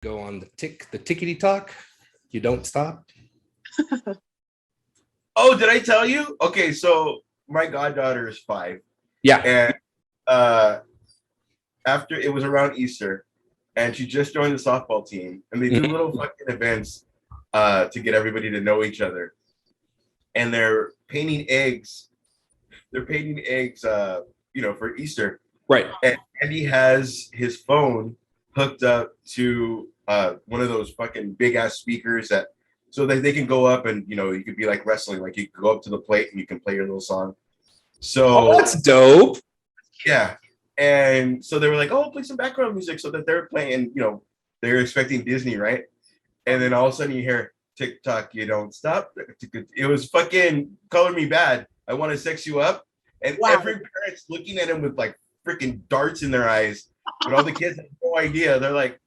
Go on the tickety talk. You don't stop. Oh, did I tell you? Okay, so my goddaughter is 5. Yeah. And after it was around Easter, and she just joined the softball team, and they do little fucking events to get everybody to know each other. And they're painting eggs. They're painting eggs, for Easter. Right. And Andy has his phone hooked up to one of those fucking big ass speakers so that they can go up and you could be like wrestling, like you could go up to the plate and you can play your little song. So that's dope. Yeah. And so they were like, oh, play some background music, so that they're playing, they're expecting Disney, right? And then all of a sudden you hear TikTok, you don't stop. It was fucking Color Me Bad. I want to sex you up. And every parent's looking at him with like freaking darts in their eyes. But all the kids have no idea. They're like,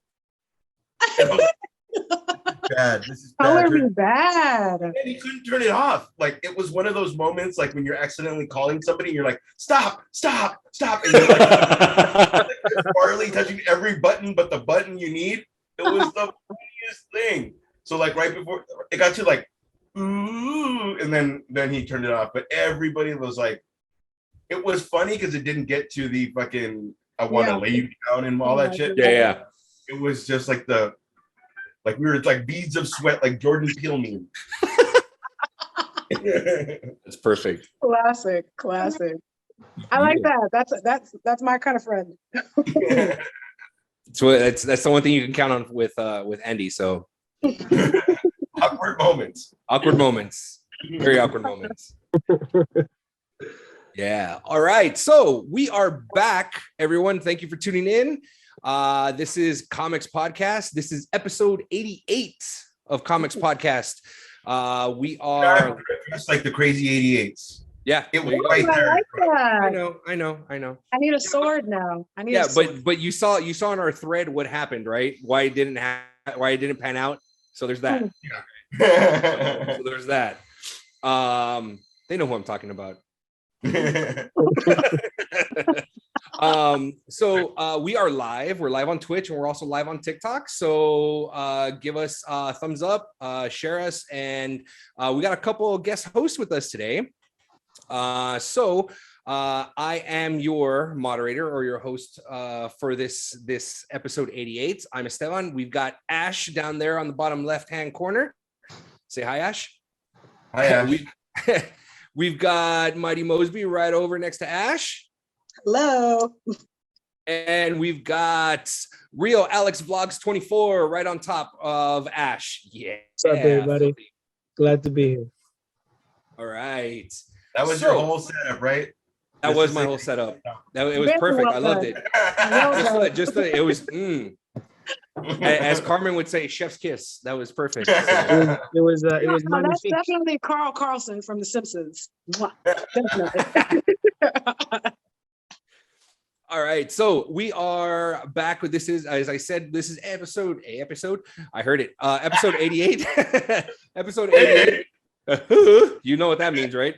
bad. This is bad. Color Me Bad. And he couldn't turn it off. Like, it was one of those moments, like when you're accidentally calling somebody and you're like, stop. And you're like barely touching every button but the button you need. It was the funniest thing. So like right before it got to like, ooh, and then he turned it off. But everybody was like, it was funny because it didn't get to the fucking I want to lay you down and all that shit. Yeah. It was just like we were like beads of sweat, like Jordan Peele meme. That's perfect. Classic. I like that. That's my kind of friend. So that's the one thing you can count on with Andy. So awkward moments. Very awkward moments. Yeah. All right. So we are back, everyone. Thank you for tuning in. This is Comix Podcast. This is episode 88 of Comix Podcast. We are just like the crazy 88s. Yeah, it was right there. I like that. I know. I need a sword now. But you saw in our thread what happened, right? Why it didn't pan out. So there's that. Yeah. So there's that. They know who I'm talking about. So we are live. We're live on Twitch and we're also live on TikTok. So give us a thumbs up, share us, and we got a couple of guest hosts with us today. So I am your moderator or your host for this episode 88. I'm Esteban. We've got Ash down there on the bottom left-hand corner. Say hi, Ash. Hi, Ash. We've got Mighty Mosby right over next to Ash. Hello. And we've got Real Alex Vlogs 24 right on top of Ash. Yeah. What's up, everybody? Glad to be here. All right. That was your whole setup, right? That was my whole setup. It was perfect. I loved it. It was. As Carmen would say, chef's kiss. That was perfect. It was that's definitely Carl Carlson from The Simpsons. Definitely. All right, so we are back with this is, as I said, this is episode. I heard it. Episode 88. Episode 88. You know what that means, right?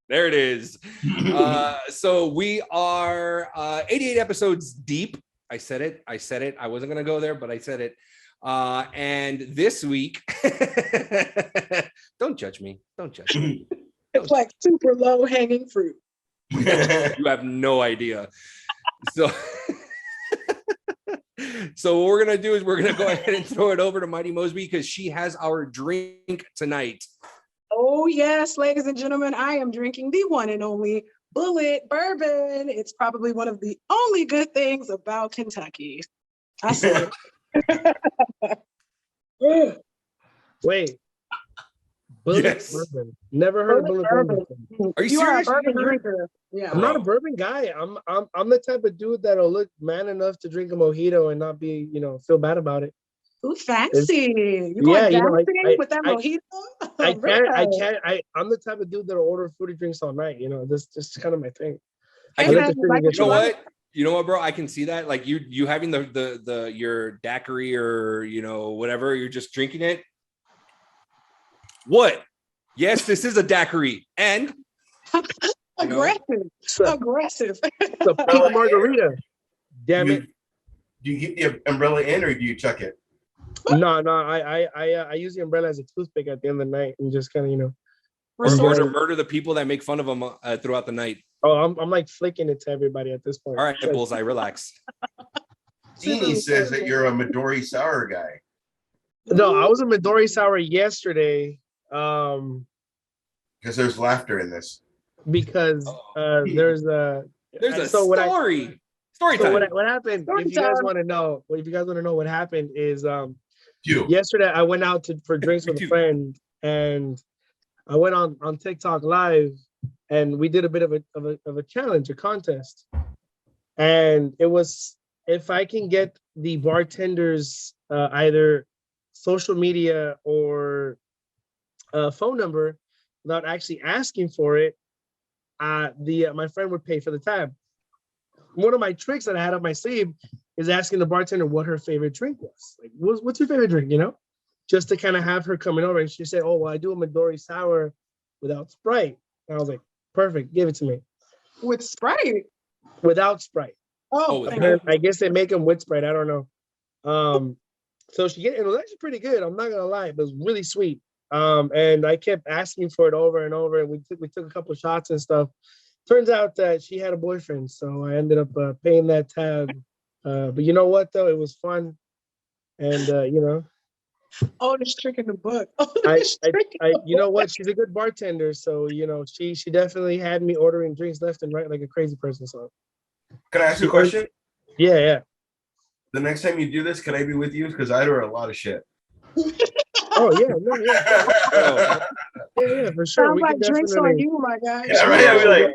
There it is. So we are 88 episodes deep. I said it. I wasn't going to go there, but I said it. And this week, don't judge me. It's like super low hanging fruit. You have no idea. So what we're going to do is we're going to go ahead and throw it over to Mighty Mosby because she has our drink tonight. Oh, yes, ladies and gentlemen, I am drinking the one and only Bullet Bourbon. It's probably one of the only good things about Kentucky. I said it. Wait. Bullet yes. Bourbon. Never heard of Bullet Bourbon. Are you serious? Are a bourbon drinker. Yeah. I'm not a bourbon guy. I'm the type of dude that'll look man enough to drink a mojito and not be, feel bad about it. Ooh, fancy. You going dancing with that mojito? I'm the type of dude that'll order fruity drinks all night. This is kind of my thing. You know what, bro? I can see that. Like you having the your daiquiri or whatever, you're just drinking it. What? Yes, this is a daiquiri. And aggressive. It's a pink margarita. Damn it. Do you keep the umbrella in or do you chuck it? No, I use the umbrella as a toothpick at the end of the night and just kind of, you know. Or to murder the people that make fun of them throughout the night. Oh, I'm like flicking it to everybody at this point. All right, Bullseye, relax. Deanie says that you're a Midori sour guy. No, I was a Midori sour yesterday. Because there's laughter in this. Because there's a story. Story so time. what happened? Story if you guys time. want to know, what happened is You. yesterday I went out for drinks with a friend, and I went on TikTok live, and we did a bit of a challenge, a contest, and it was if I can get the bartenders either social media or phone number without actually asking for it, my friend would pay for the tab. One of my tricks that I had up my sleeve is asking the bartender what her favorite drink was. Like, what's your favorite drink, you know? Just to kind of have her coming over. And she said, oh, well, I do a Midori sour without Sprite. And I was like, perfect, give it to me. With Sprite. Without Sprite. Oh, I guess they make them with Sprite. I don't know. So it was actually pretty good. I'm not gonna lie, it was really sweet. And I kept asking for it over and over. And we took a couple of shots and stuff. Turns out that she had a boyfriend, so I ended up paying that tab. But you know what, though? It was fun. And, you know. Oldest trick in the book. You know what? She's a good bartender. So, you know, she definitely had me ordering drinks left and right like a crazy person. So, can I ask you a question? Yeah. The next time you do this, can I be with you? Because I order a lot of shit. Oh yeah, no, yeah. Yeah, for sure. Sounds We like can drinks definitely. on you, my guy. Yeah, right. I'll be like,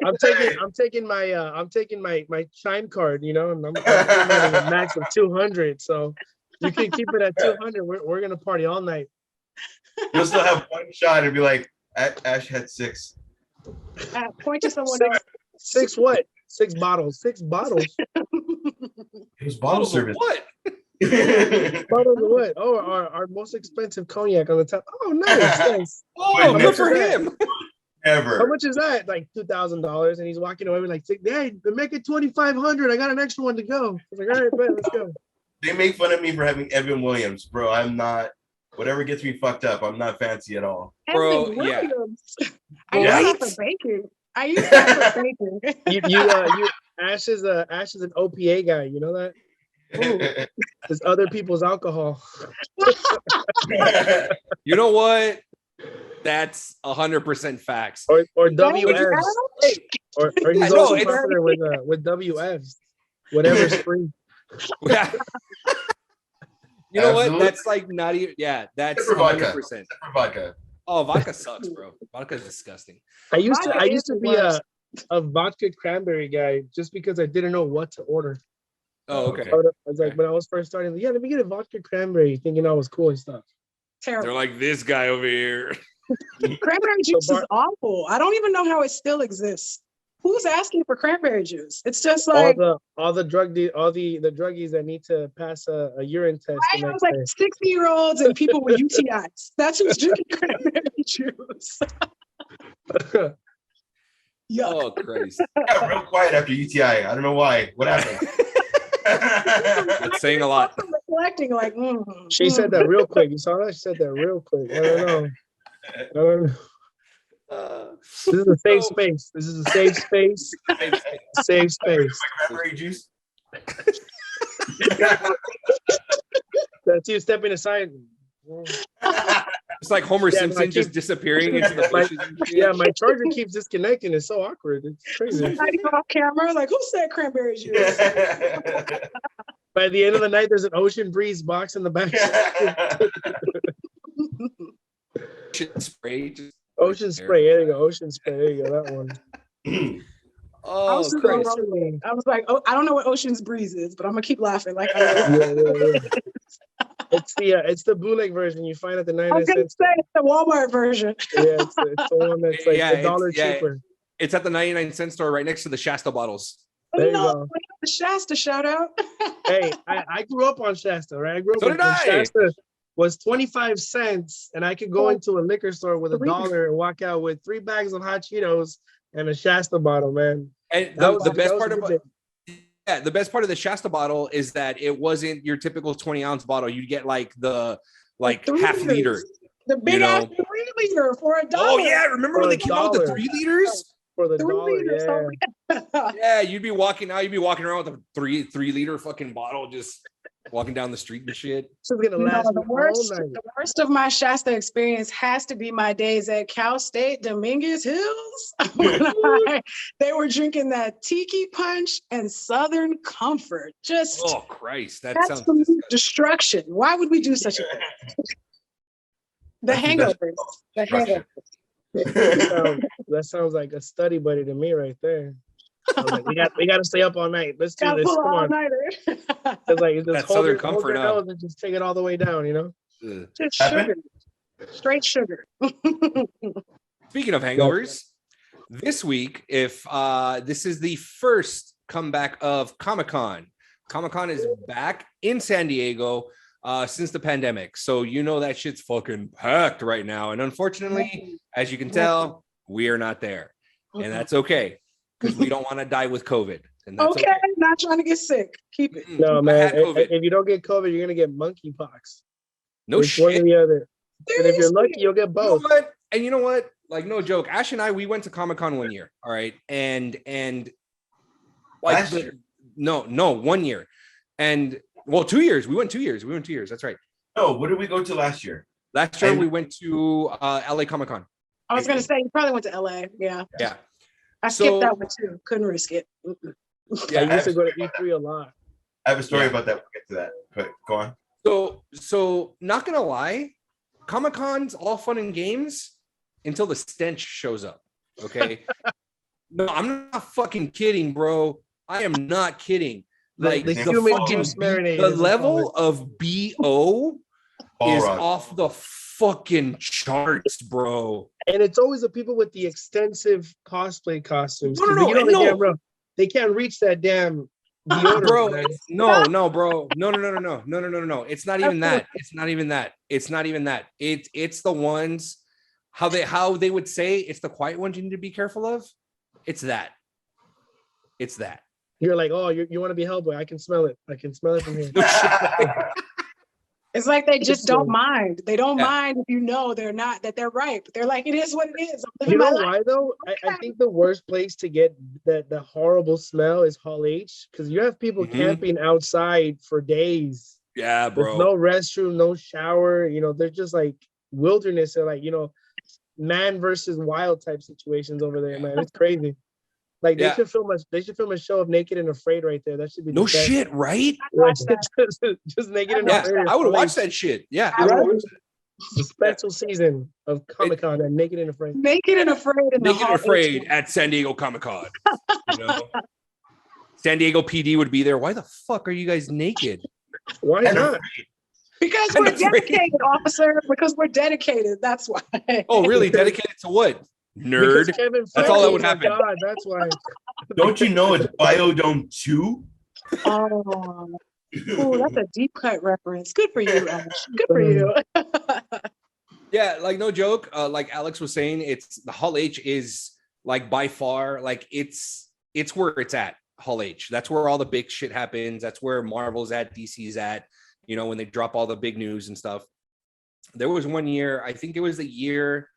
I'm taking my Chime card, you know, and I'm at a max of 200. So you can keep it at 200. We're gonna party all night. You'll still have one shot and be like, Ash had 6. Point to someone Six, else. 6 what? 6 bottles. 6 bottles. It was bottle service. What? Bottles of what? Oh, our most expensive cognac on the top. Oh, nice. Oh, good for him. Ever. How much is that? Like $2,000, and he's walking away with like, "Hey, make it 2,500. I got an extra one to go." I was like, "All right, man, let's go." They make fun of me for having Evan Williams, bro. I'm not. Whatever gets me fucked up, I'm not fancy at all. Bro, Evan Williams. Yeah. I use that for baking. I use that for baking. Ash is an OPA guy. You know that? There's other people's alcohol. You know what? That's 100% facts. Or WFs. Or he's No, also it's- popular with WFs. Whatever's free. Yeah. You know what? Absolutely. That's like not even. Yeah, that's Except for vodka. 100%. Except for vodka. Oh, vodka sucks, bro. Vodka is disgusting. I used Vodka is to the be a vodka cranberry guy just because I didn't know what to order. Oh, okay. I was like, when I was first starting, let me get a vodka cranberry, thinking I was cool and stuff. They're Terrible. like this guy over here. Cranberry juice is awful. I don't even know how it still exists. Who's asking for cranberry juice? It's just like all the druggies that need to pass a urine test. I was like 60-year-olds and people with UTIs. That's who's drinking cranberry juice. Yuck. Oh, Christ. Got real quiet after UTI. I don't know why. What happened? That's saying a lot. I'm reflecting like, She said that real quick. You saw that? She said that real quick. I don't know. This is a safe space. This is a safe space. Safe space. Cranberry juice. That's you stepping aside. It's like Homer Yeah, Simpson just disappearing into the bushes. and shit. Yeah, my charger keeps disconnecting. It's so awkward. It's crazy. somebody off camera, like, who said cranberry juice? By the end of the night, there's an Ocean Breeze box in the back. Shit spray. Just Ocean Spray. There you go. Ocean Spray. There you go. That one. I Oh, was, Christ. I was like, oh, I don't know what Ocean's Breeze is, but I'm gonna keep laughing. Like, Yeah. It's the bootleg version you find at the I 99 was gonna cents. say it's the Walmart version. Yeah, it's the one that's like Yeah, a dollar cheaper. It's at the 99-cent store right next to the Shasta bottles. There you no, go. the Shasta shout out. Hey, I grew up on Shasta, right? I grew up So when did I. Shasta was 25 cents, and I could go into a liquor store with $1 and walk out with 3 bags of hot Cheetos and a Shasta bottle, man. And That was the best that was part a good about day. the best part of the Shasta bottle is that it wasn't your typical 20-ounce bottle. You'd get like the half liter. The big ass 3 liter for $1. Oh yeah, remember when they came out with the 3 liters? For the 3 dollar, liters. yeah. Yeah, you'd be walking around with a 3 liter fucking bottle, just walking down the street and shit. It's gonna last me all night. The worst of my Shasta experience has to be my days at Cal State Dominguez Hills. They were drinking that tiki punch and Southern Comfort. Just Oh Christ, that that's sounds absolute destruction. Why would we do such a thing? The hangovers. The hangovers. That sounds like a study buddy to me right there. I was like, we got to stay up all night. Let's do Gotta this. pull Come an on. all-nighter. It's like just That hold Southern your Comfort nose and just take it all the way down, you know? Just sugar. Straight sugar. Speaking of hangovers, this week, if this is the first comeback of Comic-Con. Comic-Con is back in San Diego since the pandemic. So you know that shit's fucking packed right now. And unfortunately, as you can tell, we are not there. And that's okay, because we don't want to die with COVID. And that's Okay, not trying to get sick. Keep it. No, I man. had COVID. If you don't get COVID, you're gonna get monkeypox. No It's one or shit. the other. And if you're Seriously? lucky, you'll get You know both. what? And you know what? Like, no joke. Ash and I, we went to Comic-Con one year. All right. And like Last year? no, 1 year. And well, 2 years. We went 2 years. That's right. No, what did we go to last year? Last year And- we went to LA Comic-Con. I was gonna say you probably went to LA. Yeah. Yeah. I skipped So- that one too. Couldn't risk it. Mm-mm. Yeah. I used to go to E3 a lot. I have a story Yeah. about that. We'll get to that. But go on. So not gonna lie, Comic-Con's all fun and games until the stench shows up. Okay. No, I'm not fucking kidding, bro. I am not kidding. Like the the human fucking juice marinade. the is level of BO All is right. off the fucking charts, bro. and it's always the people with the extensive cosplay costumes. No, 'cause no, you know and the no. damn bro, they can't reach that damn deodorant. Bro, man. no, bro. No. It's not even that. It's not even that. It's the ones how they would say it's the quiet ones you need to be careful of. It's that. You're like, oh, you want to be Hellboy? I can smell it. I can smell it from here. No shit. It's like they just So- don't mind. They don't Yeah. mind if you know they're not, that they're right. But they're like, it is what it is. I'm You living know my life. why though? I think the worst place to get the horrible smell is Hall H, because you have people Mhm. camping outside for days. Yeah, There's bro. no restroom, no shower. You know, they're just like wilderness or like, you know, man versus wild type situations over there, man. It's crazy. Like Yeah. they should film a show of Naked and Afraid right there. That should be No the best. shit, right? Right, Watch that. just Naked and Yeah, Afraid. I would Hall watch H. that shit. Yeah, I I would Right? watch it. The special season of Comic-Con and Naked and Afraid. Naked and afraid in the Naked and Hall Afraid H. at San Diego Comic-Con. You know? San Diego PD would be there. Why the fuck are you guys naked? Why And not? Because I'm we're afraid. dedicated, officer. Because we're dedicated. That's why. Oh, really? Dedicated to what? Nerd. Because Kevin That's all that Feige would is a happen. God, that's why. Don't you know it's Biodome 2? Oh, ooh, that's a deep cut reference. Good for you, Ash. Good for you. Yeah, like no joke. Like Alex was saying, it's the Hall H is like by far like it's where it's at. Hall H. That's where all the big shit happens. That's where Marvel's at, DC's at. You know, when they drop all the big news and stuff. There was one year, I think it was the year,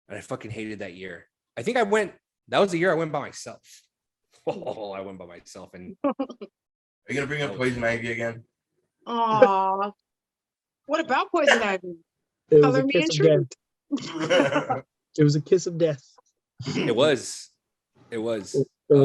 and I fucking hated that year. I think that was the year I went by myself. Oh, I went by myself, and Are you gonna bring up Poison Ivy again? Aw. What about Poison Ivy? It was Color a me kiss of intrigued. death. It was a kiss of death. it was. It was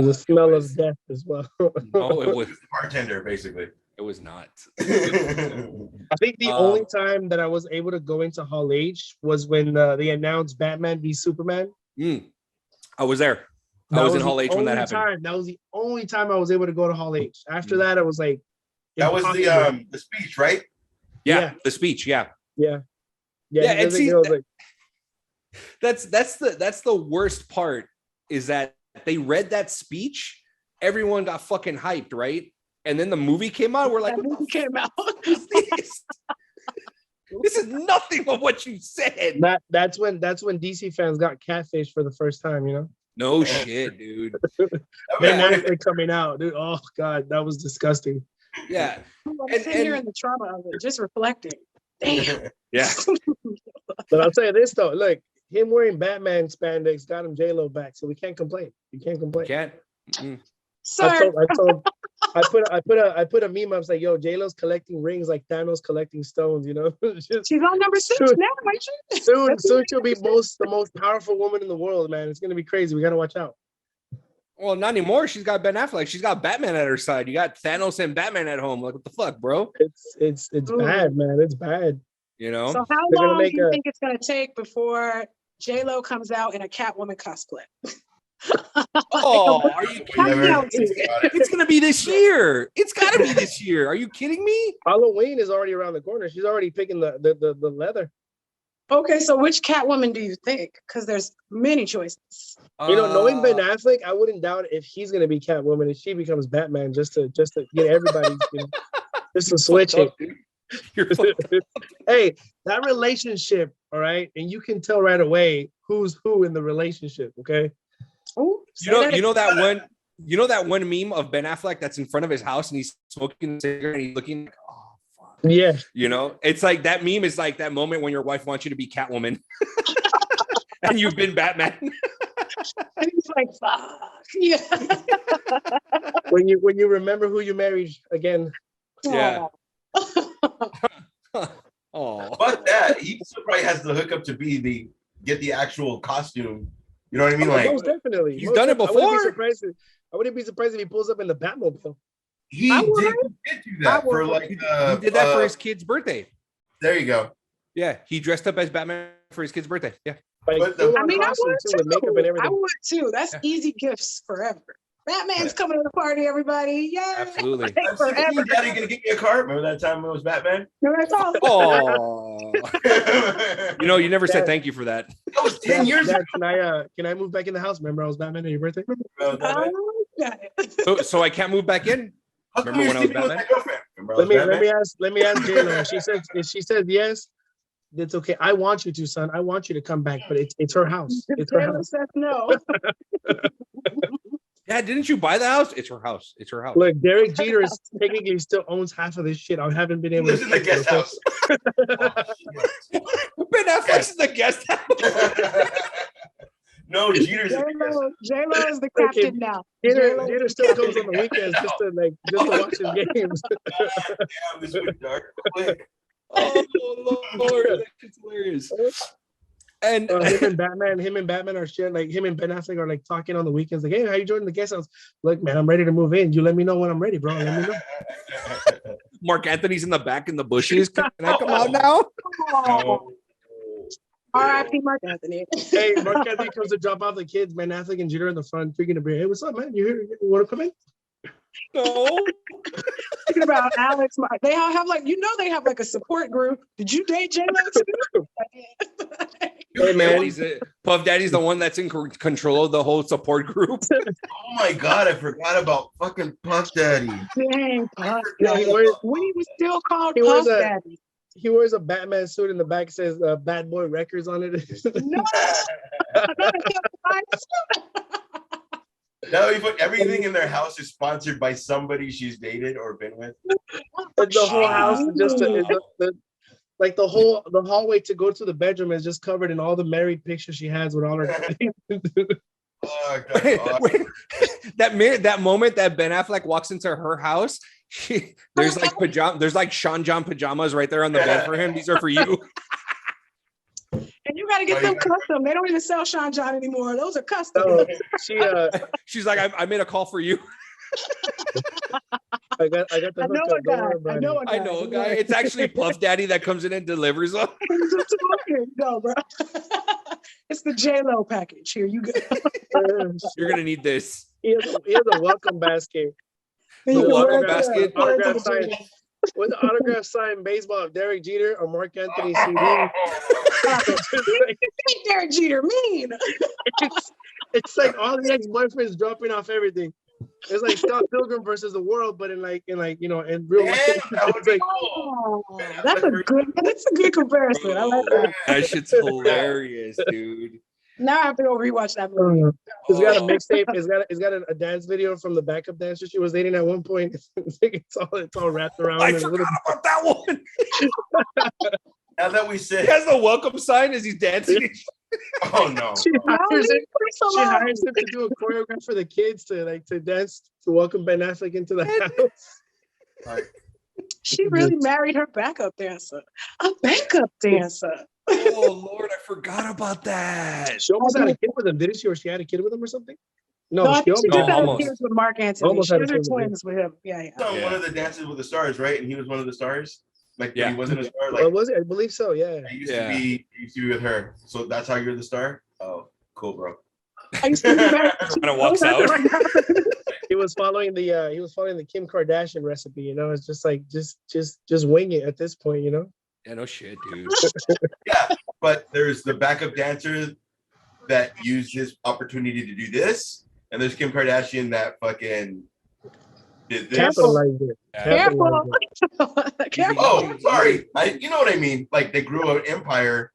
a smell of death as well. No, it was. Bartender, basically. It was not. I think the only time that I was able to go into Hall H was when they announced Batman v Superman. I was there. I That was in the Hall H when that only happened. time- That was the only time I was able to go to Hall H. After that, I was like, That was impossible. the speech, right? Yeah, Yeah. the speech. Yeah, yeah. Yeah, and the see, girl was like, that's the worst part is that they read that speech, everyone got fucking hyped, right? And then the movie came out. We're like, That what movie the came out. fuck is this? This is nothing of what you said. that's when DC fans got catfish for the first time, you know? No shit, dude. Ben Affleck coming out, dude. Oh God, that was disgusting. Yeah. I'm sitting here in the trauma of it, just reflecting. Damn. Yeah. But I'll tell you this though, look, him wearing Batman spandex got him J-Lo back, so we can't complain. You can't complain. Can't. Mm. Sir, I put a meme. I was like, yo, J-Lo's collecting rings like Thanos collecting stones. You know, she's on number 6 soon, now, ain't she? soon she'll be the most powerful woman in the world, man. It's gonna be crazy. We gotta watch out. Well, not anymore. She's got Ben Affleck. She's got Batman at her side. You got Thanos and Batman at home. Like, what the fuck, bro? It's bad, man. It's bad. You know? So how long do you think it's gonna take before J-Lo comes out in a Catwoman cosplay? Oh, are you kidding me? It's gonna be this year. It's gotta be this year. Are you kidding me? Halloween is already around the corner. She's already picking the leather. Okay, so which Catwoman do you think? Because there's many choices. You know, knowing Ben Affleck, I wouldn't doubt if he's gonna be Catwoman and she becomes Batman just to get everybody, just to switch it. Hey, that relationship, all right, and you can tell right away who's who in the relationship. Okay. Oh, you know that one meme of Ben Affleck that's in front of his house and he's smoking a cigarette and he's looking like, oh fuck. Yeah. You know, it's like that meme is like that moment when your wife wants you to be Catwoman and you've been Batman. And he's like, fuck. Yeah. when you remember who you married again. Yeah. Oh. Fuck that. He still probably has the hookup to get the actual costume. You know what I mean? Like, most definitely. He's done it before. I wouldn't be surprised if he pulls up in the Batmobile. He did do that for like he did that for his kid's birthday. There you go. Yeah, he dressed up as Batman for his kid's birthday. Yeah. Like, I mean, I would too. with makeup and everything. I would too. That's easy gifts forever. Batman's coming to the party, everybody. Yeah. Absolutely. Forever. Daddy gonna get me a car. Remember that time it was Batman? No, that's all. Oh. You know, you never said thank you for that. That was 10 years ago. Can I move back in the house? Remember I was Batman at your birthday? So I can't move back in? Remember when I was Batman? Let me ask J-Lo. If she says yes, it's okay. I want you to, son. I want you to come back, but it's her house. It's her house. Says no. Dad, didn't you buy the house? It's her house. It's her house. Look, Derek Jeter technically still owns half of this shit. I haven't been able to. Lives in the guest house. Ben Affleck's in the guest house. No, Jeter's J-Lo is the captain now. Jeter still comes on the weekends just to watch his games. Damn, this went dark quick. Oh Lord, that's hilarious. And him and Batman are shit. Like him and Ben Affleck are like talking on the weekends. Like, hey, how you joining the guest house? Look, man, I'm ready to move in. You let me know when I'm ready, bro. Let me know. Mark Anthony's in the back in the bushes. Can I come out now? No. R.I.P. Mark Anthony. Hey, Mark Anthony comes to drop off the kids. Ben Affleck and Jeter in the front, drinking a beer. Hey, what's up, man? You here? You want to come in? No. Thinking about Alex. They all have they have like a support group. Did you date J-Lo too? Hey man, Puff Daddy's the one that's in control of the whole support group. Oh my god, I forgot about fucking Puff Daddy. Dang, Puff Daddy. When he was still called Puff Daddy. He wears a Batman suit in the back, says Bad Boy Records on it. No. No, everything in their house is sponsored by somebody she's dated or been with. The whole house is just the hallway to go to the bedroom is just covered in all the married pictures she has with all her. Oh, God. That moment that Ben Affleck walks into her house, there's like Sean John pajamas right there on the bed for him. These are for you. And you got to get them custom. They don't even sell Sean John anymore. Those are custom. She's like, I made a call for you. I got the I know a guy. It's actually Puff Daddy that comes in and delivers them. No, bro. It's the J-Lo package. Here you go. You're gonna need this. He has a welcome basket. The welcome basket. Autograph sign. With the autograph signed baseball of Derek Jeter or Mark Anthony CD. Derek Jeter mean. It's like all the ex-boyfriends dropping off everything. It's like Scott Pilgrim versus the world, but in real life. That's a good comparison. I like that. That shit's hilarious, dude. Now I have to go rewatch that movie. It's got a Oh. mixtape. It's got a dance video from the backup dancer she was dating at one point. It's all wrapped around. I in a forgot little- about that one. Now that we He said, has the welcome sign as he's dancing. oh no, She No, hires him, leave Chris she alone. hires him to do a choreograph for the kids to dance to welcome Ben Affleck into the house. Like, She really married her backup dancer. A backup dancer. Oh Lord, I forgot about that. She almost had a kid with him, didn't she? Or she had a kid with him or something? No, No, I she think she almost just had almost. kids with Mark Antony. Almost She had had a her kid with him. twins with him. Yeah, yeah. on one of the Dances with the Stars, right? And he was one of the stars. Like, Yeah. he wasn't a star. Well, Like, was it? I believe so. Yeah. I used Yeah. to be with her. So that's how you're the star. Oh, cool, bro. I used to be married. Kind of walks out. He was following the Kim Kardashian recipe. You know, it's just like just wing it at this point. You know. Yeah, no shit, dude. Yeah, but there's the backup dancer that used his opportunity to do this, and there's Kim Kardashian that fucking did this. Capitalized it. Careful. Careful. Oh, sorry. You know what I mean? Like, they grew an empire,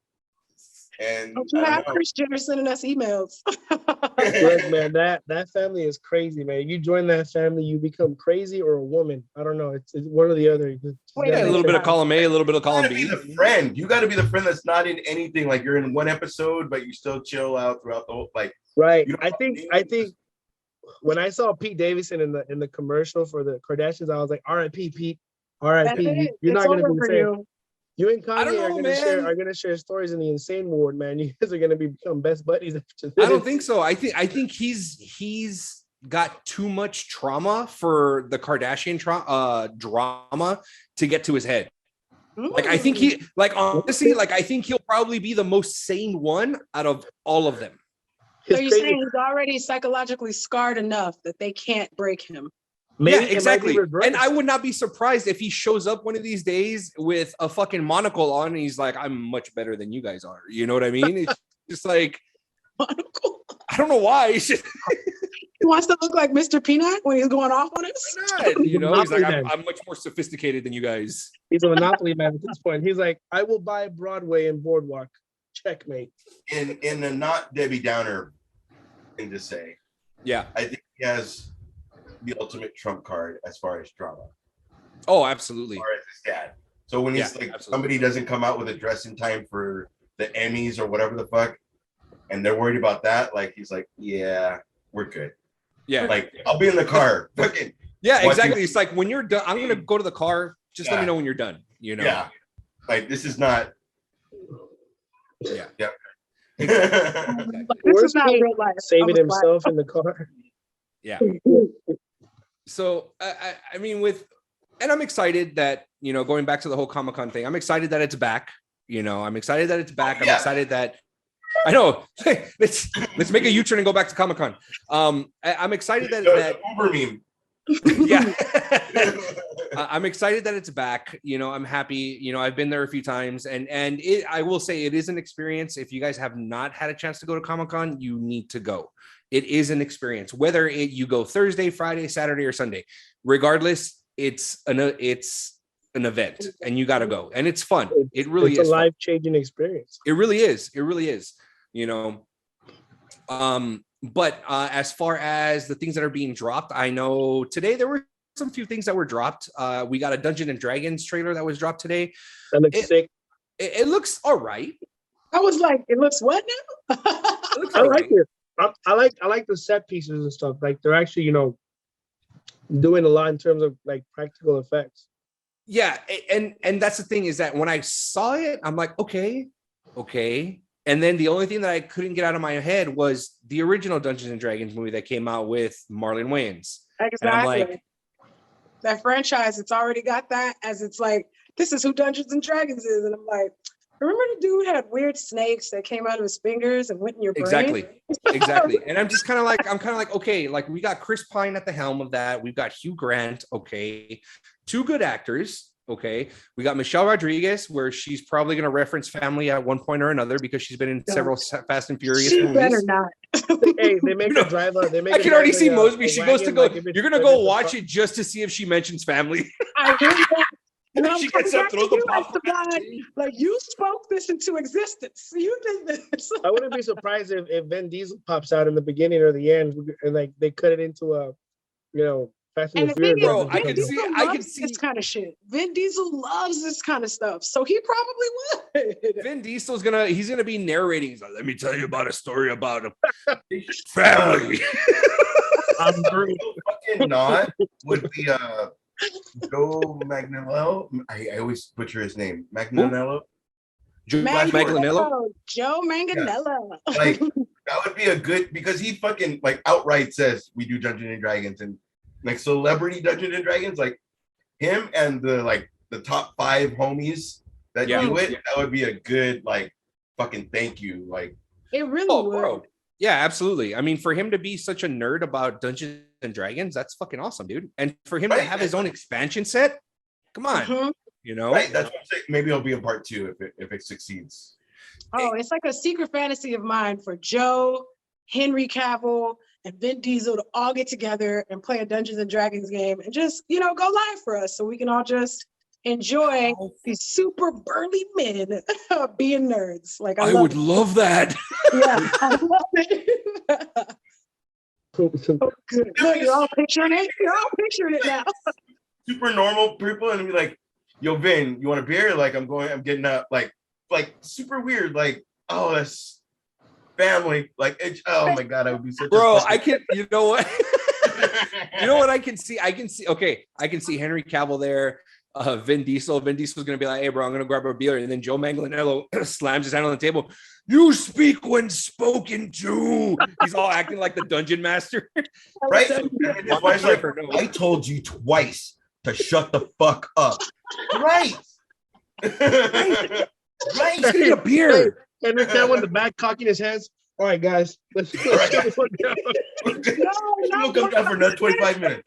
and Don't you I have don't know. Chris Jenner sending us emails? Look, man, that family is crazy, man. You join that family, you become crazy or a woman. I don't know. It's one or the other. You just Wait, Yeah, a gotta little make bit sure. of column A, a little bit of You column gotta be B. the friend. You gotta be the friend that's not in anything. Like, you're in one episode, but you still chill out throughout the whole. Like, Right. you know I what think I mean? when I saw Pete Davidson in the commercial for the Kardashians, I was like, R.I.P. Pete. That's R.I.P. it. You're It's not gonna over be the for same. you. You and I don't Kanye know, man. are gonna share stories in the insane ward, man. You guys are gonna become best buddies after this. I don't think so. I think he's got too much trauma for the Kardashian drama to get to his head. Like, I think he, like, honestly, like, I think he'll probably be the most sane one out of all of them. So It's you're crazy. saying he's already psychologically scarred enough that they can't break him. Maybe Yeah, it might be exactly. reversed. And I would not be surprised if he shows up one of these days with a fucking monocle on and he's like, I'm much better than you guys are. You know what I mean? It's just like, I don't know why. He should He wants to look like Mr. Peanut when he's going off on us. not. You know, he's like, Monopoly man. I'm much more sophisticated than you guys. He's a monopoly man at this point. He's like, I will buy Broadway and Boardwalk. Checkmate. in a not Debbie Downer thing to say, Yeah. I think he has the ultimate trump card as far as drama, Oh, absolutely. as far as his dad. So when he's Yeah, like, absolutely. somebody doesn't come out with a dress in time for the Emmys or whatever the fuck, and they're worried about that, like, he's like, yeah, we're good. Yeah. Like, I'll be in the car, fucking, Yeah, watching- exactly. It's like when you're done, I'm gonna go to the car. Just let me Yeah. know when you're done. You know. yeah. Like, this is not. Yeah. Yeah. Exactly. But this is Where's not Pete real life. I Saving was himself in the car. Yeah. So I mean, and I'm excited that, you know, going back to the whole Comic-Con thing, I'm excited that it's back. You know, I'm excited that it's back. I'm yeah. excited that I know. let's make a U-turn and go back to Comic-Con. I'm excited that Uber meme. yeah. I'm excited that it's back. You know, I'm happy. You know, I've been there a few times, and I will say it is an experience. If you guys have not had a chance to go to Comic-Con, you need to go. It is an experience. Whether you go Thursday, Friday, Saturday, or Sunday, regardless, it's an event, and you got to go, and it's fun. It really It's is a fun. life-changing experience. It really is. It really is. You know, but as far as the things that are being dropped, I know today there were some few things that were dropped. We got a Dungeons and Dragons trailer that was dropped today. That looks sick. It looks all right. I was like, it looks what now? It looks I all like right. it. I like the set pieces and stuff. Like they're actually, you know, doing a lot in terms of like practical effects. Yeah, and that's the thing is that when I saw it, I'm like, okay. And then the only thing that I couldn't get out of my head was the original Dungeons and Dragons movie that came out with Marlon Wayans. Exactly. And I'm like, that franchise, it's already got that as it's like, this is who Dungeons and Dragons is. And I'm like, remember the dude had weird snakes that came out of his fingers and went in your brain? Exactly. And I'm kind of like, okay, like we got Chris Pine at the helm of that. We've got Hugh Grant. Okay. Two good actors. Okay. We got Michelle Rodriguez, where she's probably going to reference family at one point or another because she's been in several Fast and Furious She movies. better not. Hey, they make You know, her drive up. They make I her can already drive see a, Mosby. a She goes to wagon, go. like if it's- You're gonna if go it's a watch fu- it just to see if she mentions family. I really don't. And I'm She coming gets up, back to throws the you, popcorn. Esteban. Like you spoke this into existence. You did this. I wouldn't be surprised if Vin Diesel pops out in the beginning or the end, and like they cut it into a, Fast and And the the thing Furious. is, Bro, I Vin can Diesel see- loves this kind of shit. Vin Diesel loves this kind of stuff, so he probably would. Vin Diesel's he's gonna be narrating. He's like, let me tell you about a story about a family. I'm great. Fucking not would be Joe Magnanello. I always butcher his name. Magnanello. Joe Manganiello. Joe Manganiello. Like that would be a good, because he fucking like outright says we do Dungeons and Dragons, and like celebrity Dungeons and Dragons, like him and the top 5 homies that do it. That would be a good like fucking thank you. Like It really would. bro. Yeah, absolutely. I mean, for him to be such a nerd about Dungeons and Dragons, that's fucking awesome, dude. And for him to have his own expansion set, come on, Right, that's what I'm saying. Maybe it'll be a part 2 if it succeeds. Oh, it's like a secret fantasy of mine for Joe, Henry Cavill, and Vin Diesel to all get together and play a Dungeons and Dragons game and just, go live for us so we can all just enjoy these super burly men being nerds. Like I would love that. Yeah, I love it. Oh, good. Look, you're all picturing it. You're all picturing it now. Super normal people and be like, yo, Vin, you want a beer? Like I'm getting up, like super weird, like, oh, that's family. Like oh my god, I would be such bro. I can, you know what? You know what I can see? I can see Henry Cavill there. Vin Diesel's gonna be like, hey bro, I'm gonna grab a beer, and then Joe Manganiello slams his hand on the table. You speak when spoken to. He's all acting like the dungeon master. Right? And his wife's like, I told you twice to shut the fuck up. Right. Right. He's getting a beer. Henry Cavill in the back cocking his hands. All right, guys, let's go. We'll come down for another 25 minutes.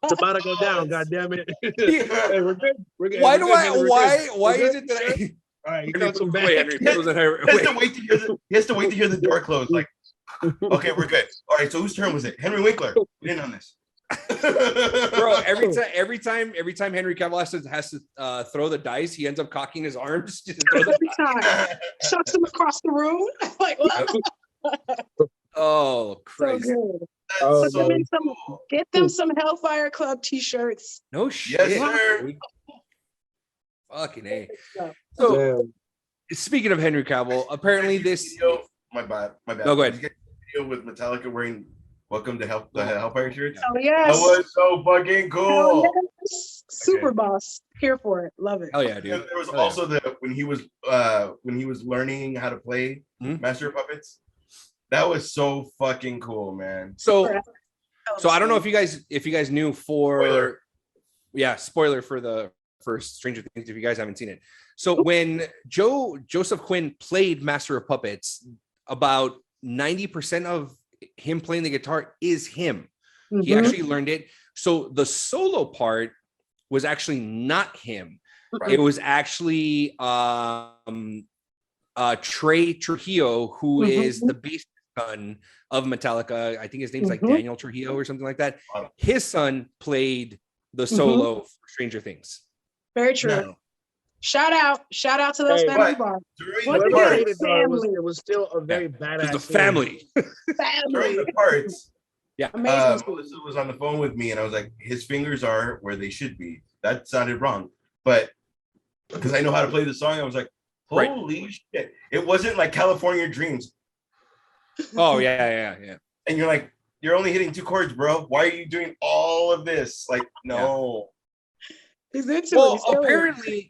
It's about to go down. God damn it! Hey, we're good. We're good. Why is it that I? All right, you got some back. Wait, Henry, He has to wait to hear the door close. Like, okay, we're good. All right, so whose turn was it? Henry Winkler. We didn't on this. Bro, every time Henry Cavill has to throw the dice, he ends up cocking his arms. Just to throw Every time. Chucks him across the room. Like, oh, so Christ. good. Oh, Put them in get them some Hellfire Club t-shirts. No shit. Yes, sir. Fucking A. So, Damn. Speaking of Henry Cavill, apparently this. My bad. No, go ahead. Did you get a video with Metallica wearing "Welcome to the Hellfire" shirts? oh yes. That was so fucking Hell cool. yes. Super boss. Here for it. Love it. Hell yeah, dude. There was Hell also when he was learning how to play Master of Puppets. That was so fucking cool, man. So I don't know if you guys knew spoiler for Stranger Things if you guys haven't seen it. So when Joseph Quinn played Master of Puppets, about 90% of him playing the guitar is him. Mm-hmm. He actually learned it. So the solo part was actually not him. Right. It was actually Trey Trujillo, who is the bass son of Metallica. I think his name's like Daniel Trujillo or something like that. His son played the solo for Stranger Things. Very true. No. Shout out to those family bars. It was still a very badass. The family. During the parts. Yeah. Melissa was on the phone with me and I was like, his fingers are where they should be. That sounded wrong. But because I know how to play the song, I was like, holy shit. It wasn't like California Dreams. Oh, yeah. And you're like, you're only hitting 2 chords, bro. Why are you doing all of this? Like, no. He's into well, apparently,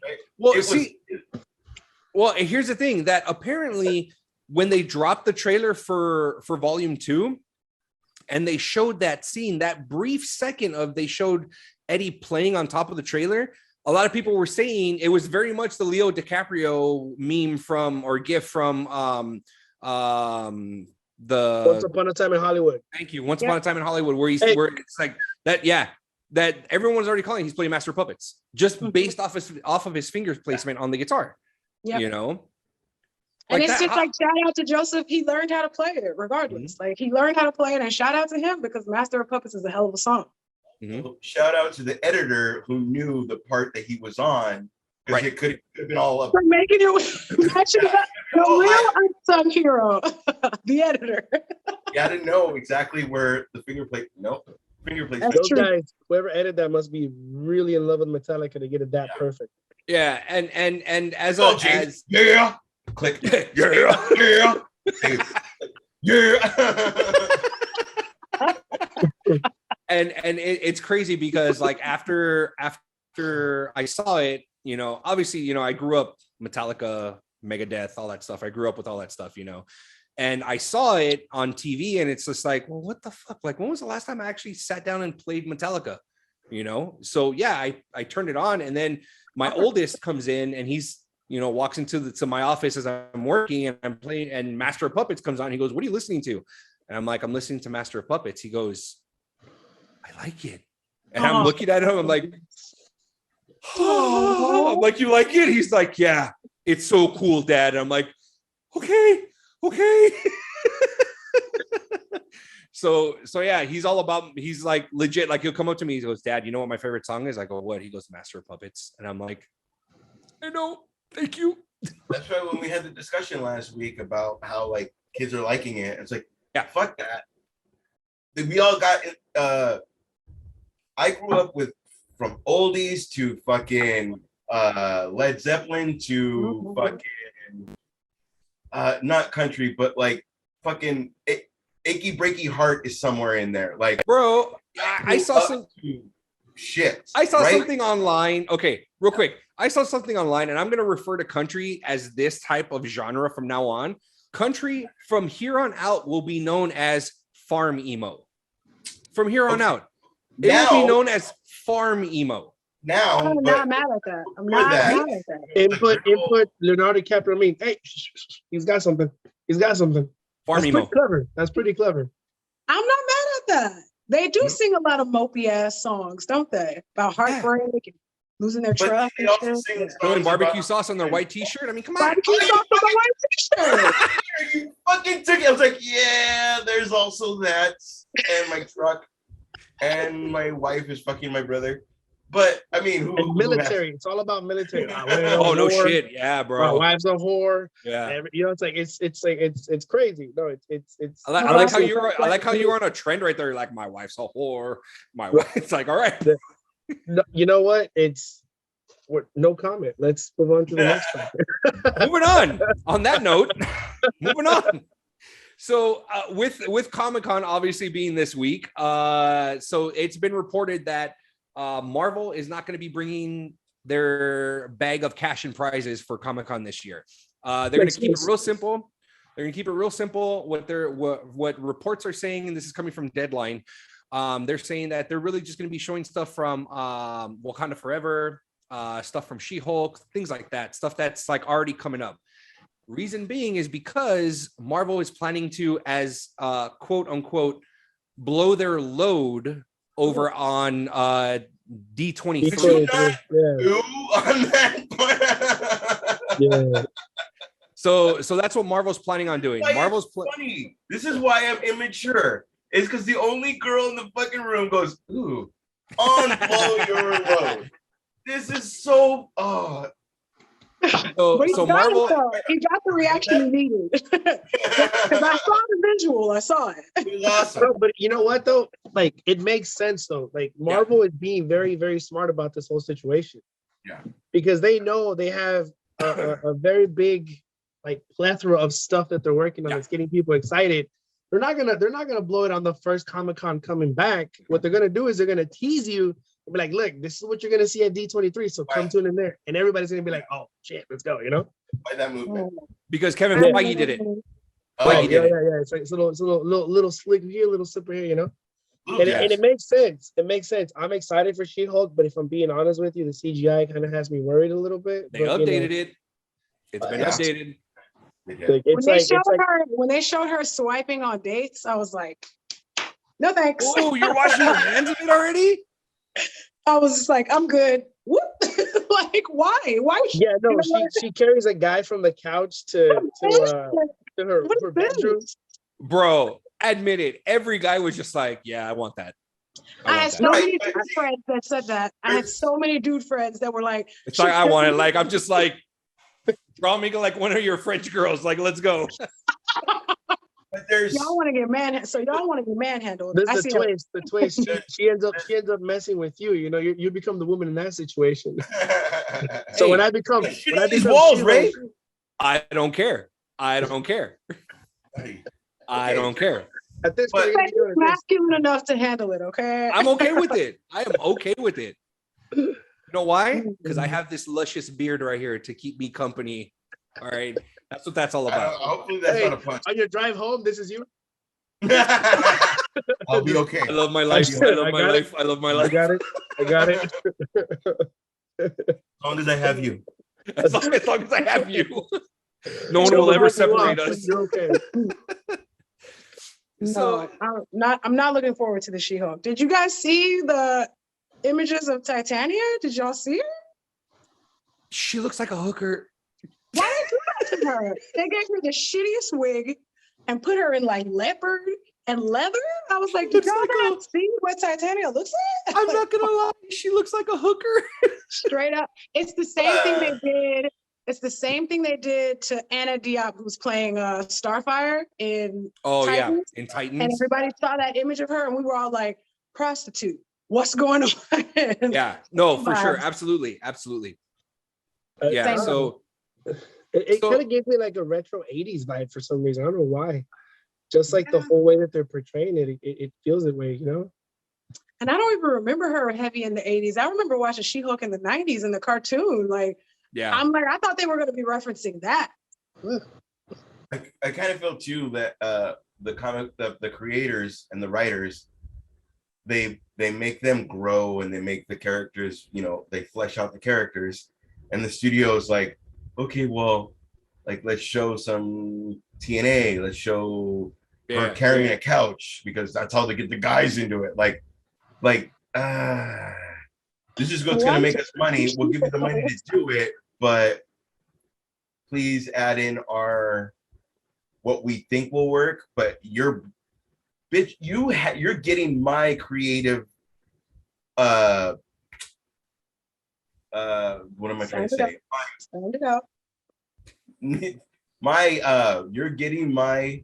here's the thing that apparently when they dropped the trailer for Volume 2 and they showed that scene, that brief second of they showed Eddie playing on top of the trailer, a lot of people were saying it was very much the Leo DiCaprio meme GIF from the Once Upon a Time in Hollywood. Thank you. Once Upon a Time in Hollywood, where where it's like that, that everyone's already calling he's playing Master of Puppets just based off of his fingers placement on the guitar. Yeah, you know. And it's just like shout out to Joseph. He learned how to play it regardless. Like he learned how to play it, and shout out to him because Master of Puppets is a hell of a song. Mhm. Shout out to the editor who knew the part that he was on, because Right. it could have been all up. For making it matching the real unsung hero, the editor. You got to know exactly where the finger plate. Nope. Finger plate. That's Those true. guys, whoever edited that must be really in love with Metallica to get it that perfect. Yeah, and as Oh, a James. as Yeah. Click. Yeah. Yeah. Yeah. and it's crazy because like after I saw it, you know, obviously, you know, I grew up Metallica, Megadeth, all that stuff. I grew up with all that stuff, you know, and I saw it on TV, and it's just like, well, what the fuck? Like, when was the last time I actually sat down and played Metallica? You know, so yeah, I turned it on, and then my oldest comes in, and he's, you know, walks into to my office as I'm working, and I'm playing, and Master of Puppets comes on. He goes, "What are you listening to?" And I'm like, "I'm listening to Master of Puppets." He goes, "I like it," and I'm looking at him. I'm like, "Oh," I'm like, "You like it?" He's like, "Yeah, it's so cool, Dad." And I'm like, "Okay." So yeah, he's all about, he's like legit, like he'll come up to me, he goes, "Dad, you know what my favorite song is?" I go, "What?" He goes, "Master of Puppets." And I'm like, "I know, thank you." That's why when we had the discussion last week about how like kids are liking it, it's like, Yeah. fuck that. We all got I grew up with, from oldies to fucking Led Zeppelin to fucking not country, but like fucking Achy Breaky Heart is somewhere in there. Like, Bro, I saw some shit. I saw right? something online. Okay, real quick. I saw something online, and I'm going to refer to country as this type of genre from now on. Country from here on out will be known as farm emo. From here on out, it will be known as farm emo. Now, I'm not mad at that. I'm not mad at that. Input. Leonardo DiCaprio. I mean, hey, he's got something. Farm That's emo. pretty clever. That's pretty clever. I'm not mad at that. They do sing a lot of mopey ass songs, don't they? About heartbreak and losing their but trust they and also shit. sing Yeah. Throwing songs barbecue about- sauce on their white t-shirt. I mean, come on. Barbecue sauce on the white t-shirt. You fucking took it. I was like, yeah, there's also that. And my truck. And my wife is fucking my brother. But I mean, And military. It's all about military. Oh no shit. Yeah, My bro. wife's a whore. Yeah. You know, it's like it's crazy. No, it's. I like how you were. I like how you were on a trend right there. You're like, my wife's a whore. My wife. It's like, all right. No, you know what? No comment. Let's move on to the next topic. Moving on. On that note, moving on. So with Comic-Con obviously being this week, so it's been reported that Marvel is not going to be bringing their bag of cash and prizes for Comic-Con this year. They're going to keep it real simple. They're going to keep it real simple. What reports are saying, and this is coming from Deadline, they're saying that they're really just going to be showing stuff from Wakanda Forever, stuff from She-Hulk, things like that, stuff that's like already coming up. Reason being is because Marvel is planning to, as quote unquote, blow their load over on D23. Ooh, on that. Yeah. So that's what Marvel's planning on doing. Marvel's funny. This is why I'm immature. It's because the only girl in the fucking room goes, ooh, on blow your load. This is so But so Marvel, he got the reaction he needed. Because I saw the visual, I saw it. it was awesome. No, but you know what though? Like it makes sense though. Like Marvel is being very, very smart about this whole situation. Yeah. Because they know they have a very big like plethora of stuff that they're working on that's getting people excited. They're not gonna blow it on the first Comic-Con coming back. What they're gonna do is they're gonna tease you and be like, look, this is what you're gonna see at D23. So come tune in there. And everybody's gonna be like, oh shit, let's go, you know? By that movement. because Kevin Feige did it. Feige did it. Yeah. It's like it's a little slick here, a little slipper here, you know? And, Yes. and it makes sense. It makes sense. I'm excited for She-Hulk, but if I'm being honest with you, the CGI kind of has me worried a little bit. They updated it. It's been Yeah. updated. Like, When they showed her swiping on dates, I was like, no thanks. Oh, you're washing your hands of it already? I was just like, I'm good. Whoop. Like, why? Why would yeah, no, she carries a guy from the couch to her What is bedroom. this? Bro, admit it. Every guy was just like, yeah, I want that. I had that. so many dude friends that said that. I had so many dude friends that were like, It's like I want it. Like I'm just like, draw me like one of your French girls. Like let's go. But there's y'all want to get manhandled. There's I the see twist. The twist. She ends up messing with you. You know, you become the woman in that situation. So Hey, when I become these walls, She-Hulk, Ray. I don't care. I don't care. I don't care. at this But- point, you're gonna be doing it this. masculine enough to handle it. Okay. I'm okay with it. I am okay with it. You know why? Because I have this luscious beard right here to keep me company. All right. That's what that's all about. Hopefully that's Hey, not a punch. on your drive home, this is you. I'll be okay. I love my life. I love I my got life. I love my I life. got it. I got it. As long as I have you. As long as I have you. No one So will we're ever breaking you separate off. us. You're okay. So I'm not looking forward to the She-Hulk. Did you guys see the images of Titania? Did y'all see her? she looks like a hooker. Why did you do that to her? They gave her the shittiest wig and put her in like leopard and leather. I was like, did Looks y'all like not see what Titania looks like? I'm not gonna lie. She looks like a hooker. Straight up. It's the same thing they did. It's the same thing they did to Anna Diop, who's playing Starfire in Oh yeah, Titans. in And Titans. everybody saw that image of her, and we were all like, prostitute. What's going on? Yeah, no, for sure, Vibes. absolutely, absolutely. Uh, Yeah, Same. so It So- kind of gave me like a retro 80s vibe for some reason. I don't know why. Just like the Yeah. whole way that they're portraying it feels that way, you know? And I don't even remember her heavy in the 80s. I remember watching She-Hulk in the 90s in the cartoon. Like, yeah, I'm like, I thought they were going to be referencing that. I kind of feel too that the creators and the writers, they make them grow and they make the characters, they flesh out the characters, and the studio's like, okay, well, like let's show some TNA, let's show her yeah. carrying a couch because that's how they get the guys into it. Like this is what's gonna make us money. We'll give you the money to do it, but please add in what we think will work. But you're getting my creative what am I trying to say? Sound it out. You're getting my,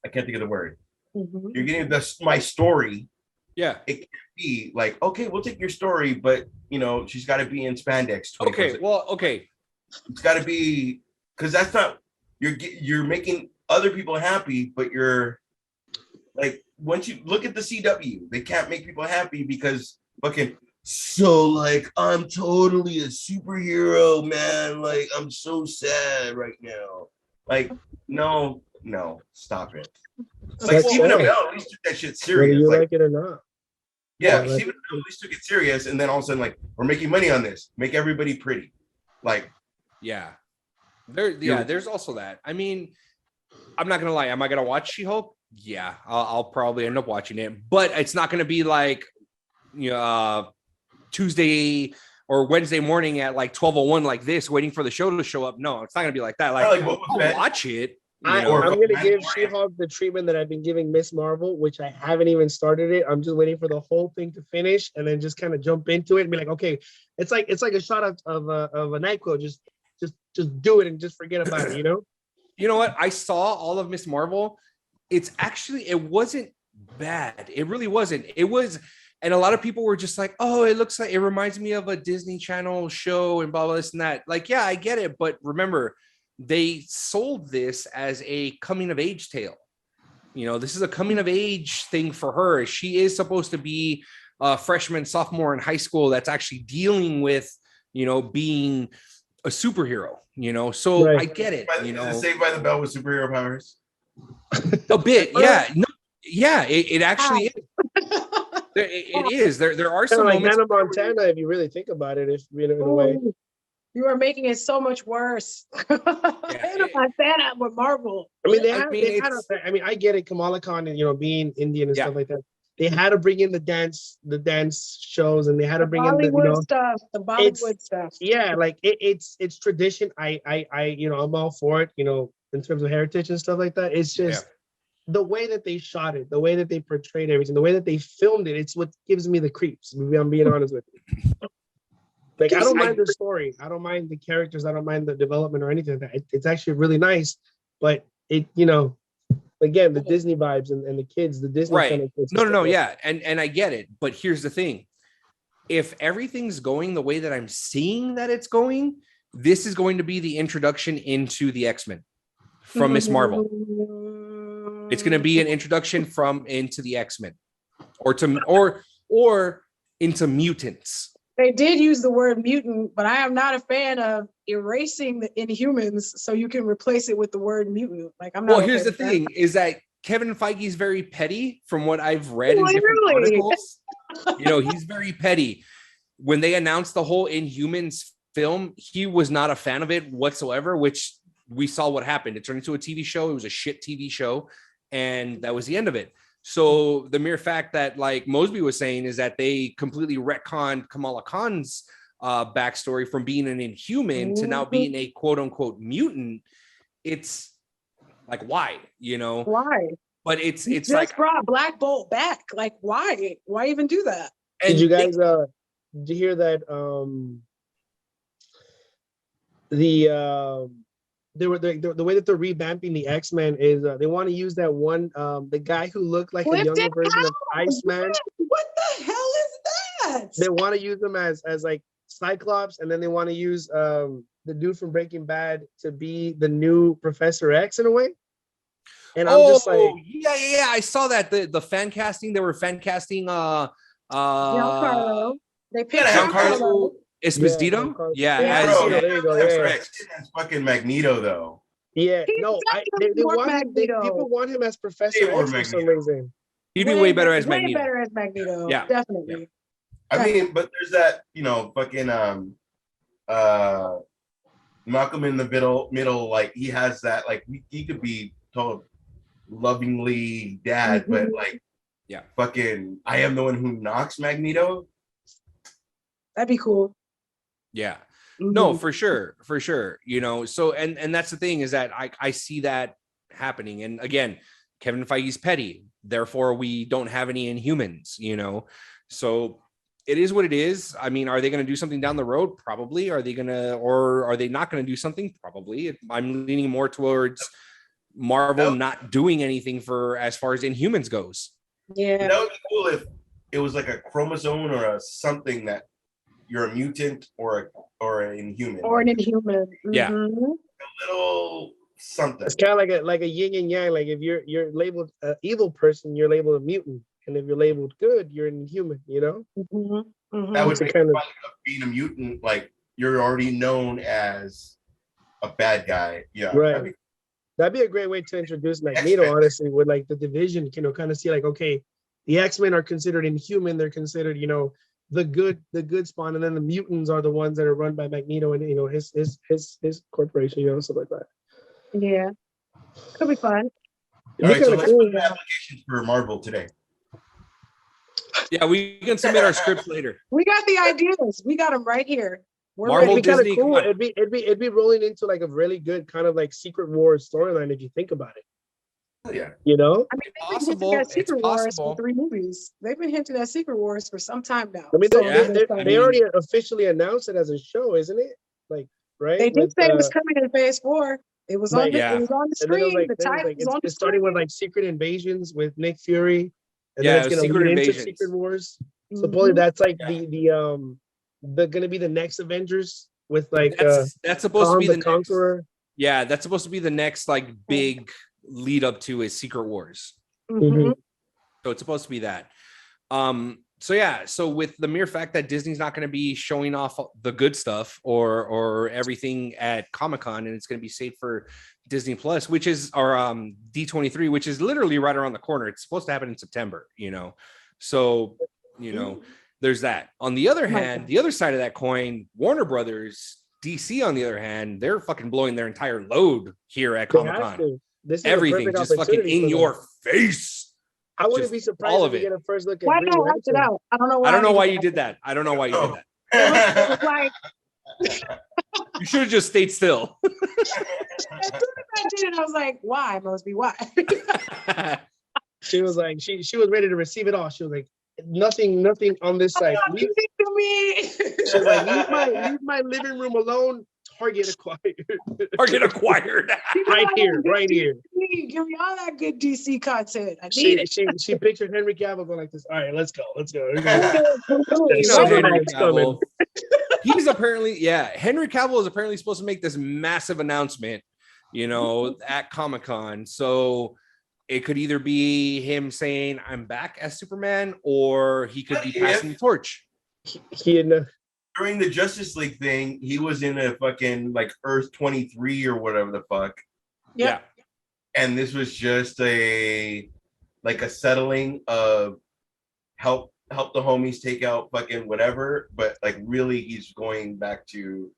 I can't think of the word. Mhm. You're getting my story. Yeah. It can't be like, okay, we'll take your story, but she's got to be in spandex. 24/7. Okay. Well, okay. It's got to be, because that's not, you're making other people happy, but you're like, once you look at the CW, they can't make people happy because fucking, so like, I'm totally a superhero, man. Like, I'm so sad right now. Like, no, stop it. Like, That's Stephen sad. Amell at least took that shit Whether serious. you Like, like it or not. yeah, like- Stephen Amell at least took it serious, and then all of a sudden, like, we're making money on this. Make everybody pretty. Like, Yeah. There's also that. I mean, I'm not gonna lie. Am I gonna watch She-Hulk? Yeah, I'll probably end up watching it, but it's not gonna be like Tuesday or Wednesday morning at like 12:01 like this, waiting for the show to show up. No, it's not gonna be like that. Like, I like Boba I'll Fett. watch it. I'm Or going to give Mandalorian. She-Hulk the treatment that I've been giving Miss Marvel, which I haven't even started it. I'm just waiting for the whole thing to finish and then just kind of jump into it and be like, okay, it's like a shot of a NyQuil. Just do it and just forget about it, you know? You know what? I saw all of Miss Marvel. It wasn't bad. It really wasn't. It was, and a lot of people were just like, oh, it looks like it reminds me of a Disney Channel show and blah, blah, this and that. Like, yeah, I get it. But remember, they sold this as a coming of age tale. This is a coming of age thing for her. She is supposed to be a freshman, sophomore in high school that's actually dealing with, being a superhero, so Right. I get it, Is it Saved by the Bell with superhero powers? a bit. Yeah. No, yeah, it actually is. It is. There are Kind some of like moments. Hannah Montana, if you really think about it, if in a way. Ooh, you are making it so much worse. That with Marvel. I mean, I get it. Kamala Khan and being Indian and Yeah. stuff like that. They had to bring in the dance shows, and they had to bring in the Bollywood stuff. The Bollywood stuff. yeah, like it's tradition. I'm all for it. In terms of heritage and stuff like that. It's just the way that they shot it, the way that they portrayed everything, the way that they filmed it, it's what gives me the creeps. Maybe I'm being honest with you. Like, I don't mind the story. I don't mind the characters. I don't mind the development or anything like that. It's actually really nice, but it, again, the Disney vibes and the kids, the Disney right. kind of kids. No, yeah. And I get it. But here's the thing. If everything's going the way that I'm seeing that it's going, this is going to be the introduction into the X-Men from Miss Marvel. It's going to be an introduction into the X-Men or into mutants. They did use the word mutant, but I am not a fan of erasing the Inhumans so you can replace it with the word mutant. Like, I'm not. Well, here's the thing: is that Kevin Feige is very petty, from what I've read in different articles. He's very petty. When they announced the whole Inhumans film, he was not a fan of it whatsoever, which we saw what happened. It turned into a TV show. It was a shit TV show, and that was the end of it. So the mere fact that, like Mosby was saying, is that they completely retconned Kamala Khan's backstory from being an Inhuman to now being a quote unquote mutant. It's like, why? Why? But it's just like, brought Black Bolt back. Like, why? Why even do that? Did you guys did you hear that the way that they're revamping the X-Men is they want to use that one the guy who looked like a younger version of Iceman. What the hell is that? They want to use them as like Cyclops, and then they want to use the dude from Breaking Bad to be the new Professor X in a way. And I'm just like, yeah, I saw that the fan casting. They were fan casting Giancarlo. They picked Giancarlo Esposito. There you go. Yeah. That's fucking Magneto, though. Yeah, no, people want him as Professor X for some reason. He'd be way better as Magneto. Way better as Magneto. Yeah, definitely. Yeah. I mean, but there's that, fucking Malcolm in the middle, like he has that, like he could be told lovingly dad, but like, fucking, I am the one who knocks Magneto. That'd be cool. Yeah. No, for sure. So and that's the thing, is that I see that happening. And again, Kevin Feige's petty, therefore we don't have any Inhumans, so it is what it is. I mean, are they going to do something down the road? Probably. Are they not going to do something? Probably. I'm leaning more towards Marvel not doing anything for as far as Inhumans goes. Yeah, that would be cool if it was like a chromosome or something that you're a mutant or an Inhuman. Or an Inhuman. Yeah. A little something. It's kind of like a yin and yang. Like if you're labeled an evil person, you're labeled a mutant. And if you're labeled good, you're an Inhuman, That would make kind of being a mutant, like you're already known as a bad guy. Yeah. Right. That'd be a great way to introduce Magneto, X-Men. Honestly, with like the division, kind of see like, okay, the X-Men are considered Inhuman, they're considered, the good spawn, and then the mutants are the ones that are run by Magneto and his corporation, stuff like that. Yeah, could be fun. All right, so let's put an application for Marvel today. Yeah, we can submit our scripts later. We got the ideas. We got them right here. Marvel, it'd be Disney, cool. It'd be rolling into like a really good kind of like Secret Wars storyline if you think about it. Yeah. I mean, they've been hinting at Secret Wars for 3 movies. They've been hinting at Secret Wars for some time now. I mean, they already officially announced it as a show, isn't it? Like, right? They did say it was coming in Phase 4. It was on. It was on the screen. Like, the title was on the screen. Starting with like Secret Invasions with Nick Fury, and then it's going to lead into Secret Wars. Supposedly, that's like the going to be the next Avengers with like that's supposed to be the Conqueror. Yeah, that's supposed to be the next like big lead up to is Secret Wars. Mm-hmm. So it's supposed to be that. So with the mere fact that Disney's not going to be showing off the good stuff or everything at Comic-Con, and it's going to be saved for Disney Plus, which is our D23, which is literally right around the corner. It's supposed to happen in September, So, there's that. On the other hand, the other side of that coin, Warner Brothers, DC, on the other hand, they're fucking blowing their entire load here at Comic-Con. Everything just fucking in your face. I wouldn't be surprised if we get a first look at Why not act it out? I don't know why. I don't know why you did that. I don't know why you did that. You should have just stayed still. As soon as I did it, I was like, why, Mosby? Why? She was like, she was ready to receive it all. She was like, nothing on this side. Give it to me. She was like, leave my living room alone. Target acquired. Target acquired. right here. Give me all that good DC content. I need it. She pictured Henry Cavill going like this. All right, let's go. You know, Henry Cavill. He's apparently, Henry Cavill is apparently supposed to make this massive announcement, at Comic-Con. So it could either be him saying I'm back as Superman, or he could be passing the torch. During the Justice League thing, he was in a fucking like Earth 23 or whatever the fuck. Yeah. And this was just a settling of help the homies take out fucking whatever, but like really he's going back to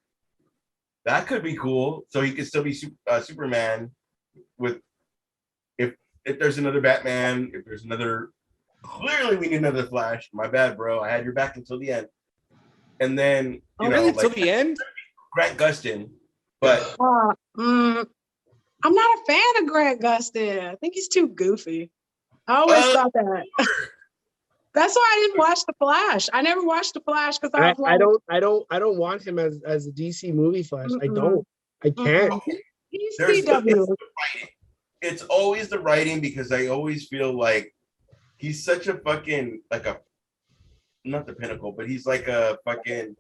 that. Could be cool. So he could still be Superman with if there's another Batman, if there's another, clearly we need another Flash. My bad, bro. I had your back until the end. And then until the end? Grant Gustin, but I'm not a fan of Grant Gustin. I think he's too goofy. I always thought that. That's why I didn't watch The Flash. I never watched The Flash because I was like, I don't want him as a DC movie Flash. I don't. I can't. He's CW. It's always the writing, because I always feel like he's such a fucking not the pinnacle, but he's like a fucking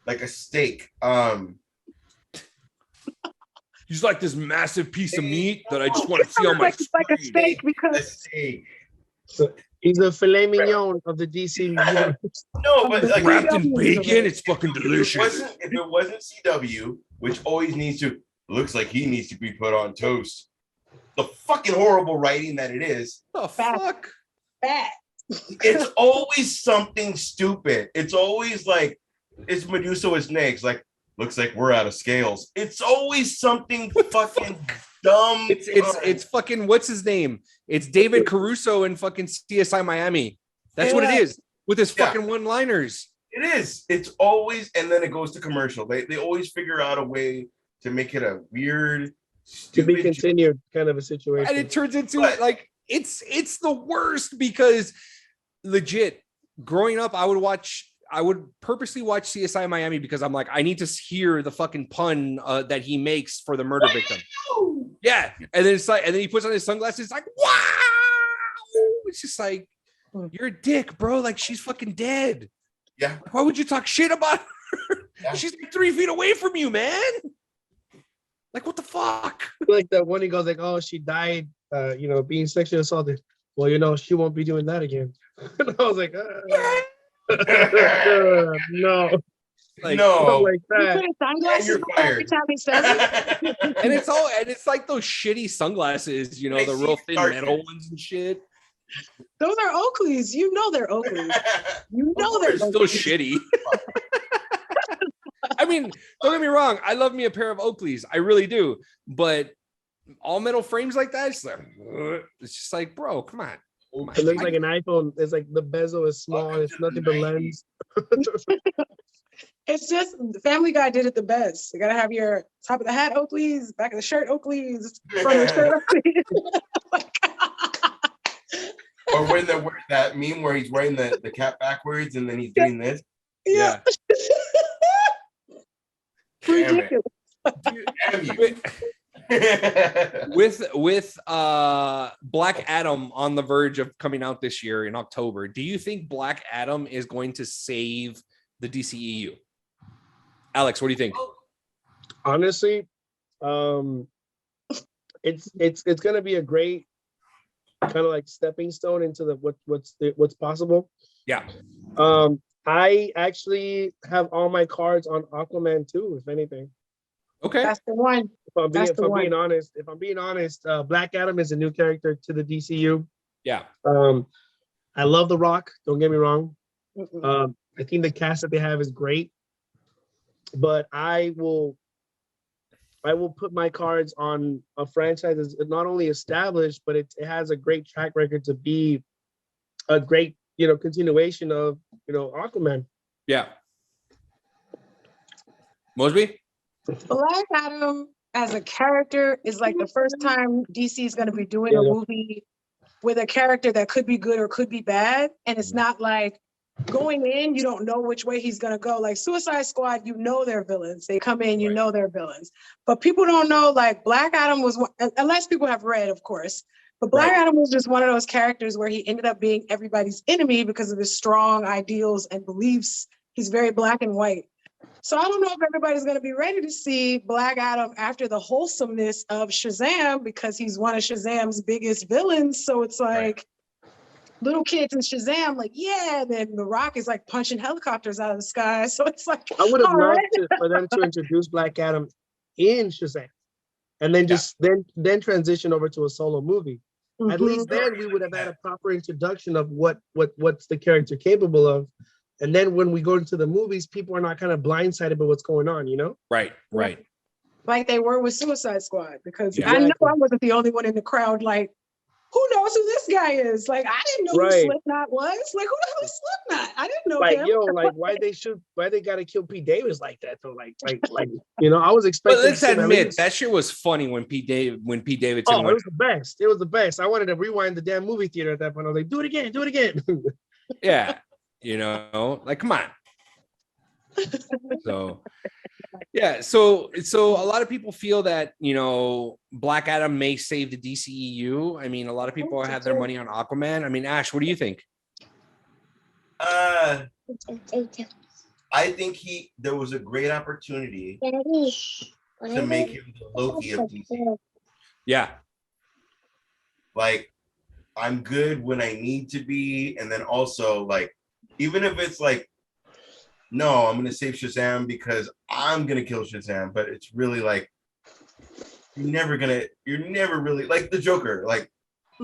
like a steak. He's like this massive piece of meat that I just want to see on my screen. Like a steak because so he's a filet mignon of the DC universe. No, but like, wrapped in bacon, it's fucking delicious. If it wasn't CW, which always looks like he needs to be put on toast. The fucking horrible writing that it is. The fuck? Fat. It's always something stupid. It's always like, it's Medusa with snakes. Like, looks like we're out of scales. It's always something fucking dumb. It's fucking, what's his name? It's David Caruso in fucking CSI Miami. That's what it is with his fucking one-liners. It is. It's always, and then it goes to commercial. They always figure out a way to make it a weird, to be continued kind of a situation. And it turns into it's the worst, because legit, growing up, I would purposely watch CSI Miami because I'm like, I need to hear the fucking pun that he makes for the murder victim. Yeah. And then it's like, and then he puts on his sunglasses, it's like, wow. It's just like, you're a dick, bro. Like, she's fucking dead. Yeah. Why would you talk shit about her? Yeah. She's like 3 feet away from you, man. Like, what the fuck? Like that one, he goes like, oh, she died, being sexually assaulted. Well, she won't be doing that again. And I was like, no. Like, no. Like that. You put sunglasses you're fired. And it's like those shitty sunglasses, the real thin metal ones and shit. Those are Oakleys. You know they're Oakleys. They're still shitty. I mean, don't get me wrong. I love me a pair of Oakleys. I really do. But all metal frames like that, it's just like, bro, come on. It looks like an iPhone. It's like the bezel is small. It's nothing but lens. It's just Family Guy did it the best. You gotta have your top of the hat Oakleys, back of the shirt Oakleys, front of the shirt Oakleys. Or when that meme where he's wearing the cap backwards and then he's doing this. Yeah. Ridiculous. With Black Adam on the verge of coming out this year in October, do you think Black Adam is going to save the DCEU? Alex, what do you think? Honestly, it's going to be a great kind of like stepping stone into what's possible. Yeah. I actually have all my cards on Aquaman too, if anything. Okay. That's the one. If I'm being honest, Black Adam is a new character to the DCU. Yeah. I love The Rock. Don't get me wrong. I think the cast that they have is great, but I will put my cards on a franchise that's not only established, but it has a great track record to be a great, continuation of, Aquaman. Yeah. Mosby? Black Adam as a character is like the first time DC is going to be doing a movie with a character that could be good or could be bad. And it's not like going in, you don't know which way he's going to go. Like Suicide Squad, you know they're villains. They come in, you know they're villains. But people don't know, like Black Adam was, unless people have read, of course. But Black Adam was just one of those characters where he ended up being everybody's enemy because of his strong ideals and beliefs. He's very black and white. So I don't know if everybody's going to be ready to see Black Adam after the wholesomeness of Shazam, because he's one of Shazam's biggest villains. So it's like little kids in Shazam, like, yeah, then The Rock is like punching helicopters out of the sky. So it's like, I would have loved for them to introduce Black Adam in Shazam and then just then transition over to a solo movie. At least then we would have had a proper introduction of what's the character capable of. And then when we go into the movies, people are not kind of blindsided by what's going on, you know? Right. Like they were with Suicide Squad, because I know I wasn't the only one in the crowd. Like, who knows who this guy is? Like, I didn't know who Slipknot was. Like, who the hell is Slipknot? I didn't know him. Yo, like, why they gotta kill Pete Davis like that though? Like, you know, I was expecting. But let's admit that shit was funny when Pete Davidson. Oh, it was the best. It was the best. I wanted to rewind the damn movie theater at that point. I was like, do it again. Yeah, you know, like, come on. So a lot of people feel that, you know, Black Adam may save the DCEU. I mean, a lot of people have their money on Aquaman. I mean, Ash, what do you think? I think there was a great opportunity to make him the Loki of DC. Yeah. Like, I'm good when I need to be, and then also, like, even if it's like, no, I'm gonna save Shazam because I'm gonna kill Shazam, but it's really like you're never really like the Joker. Like,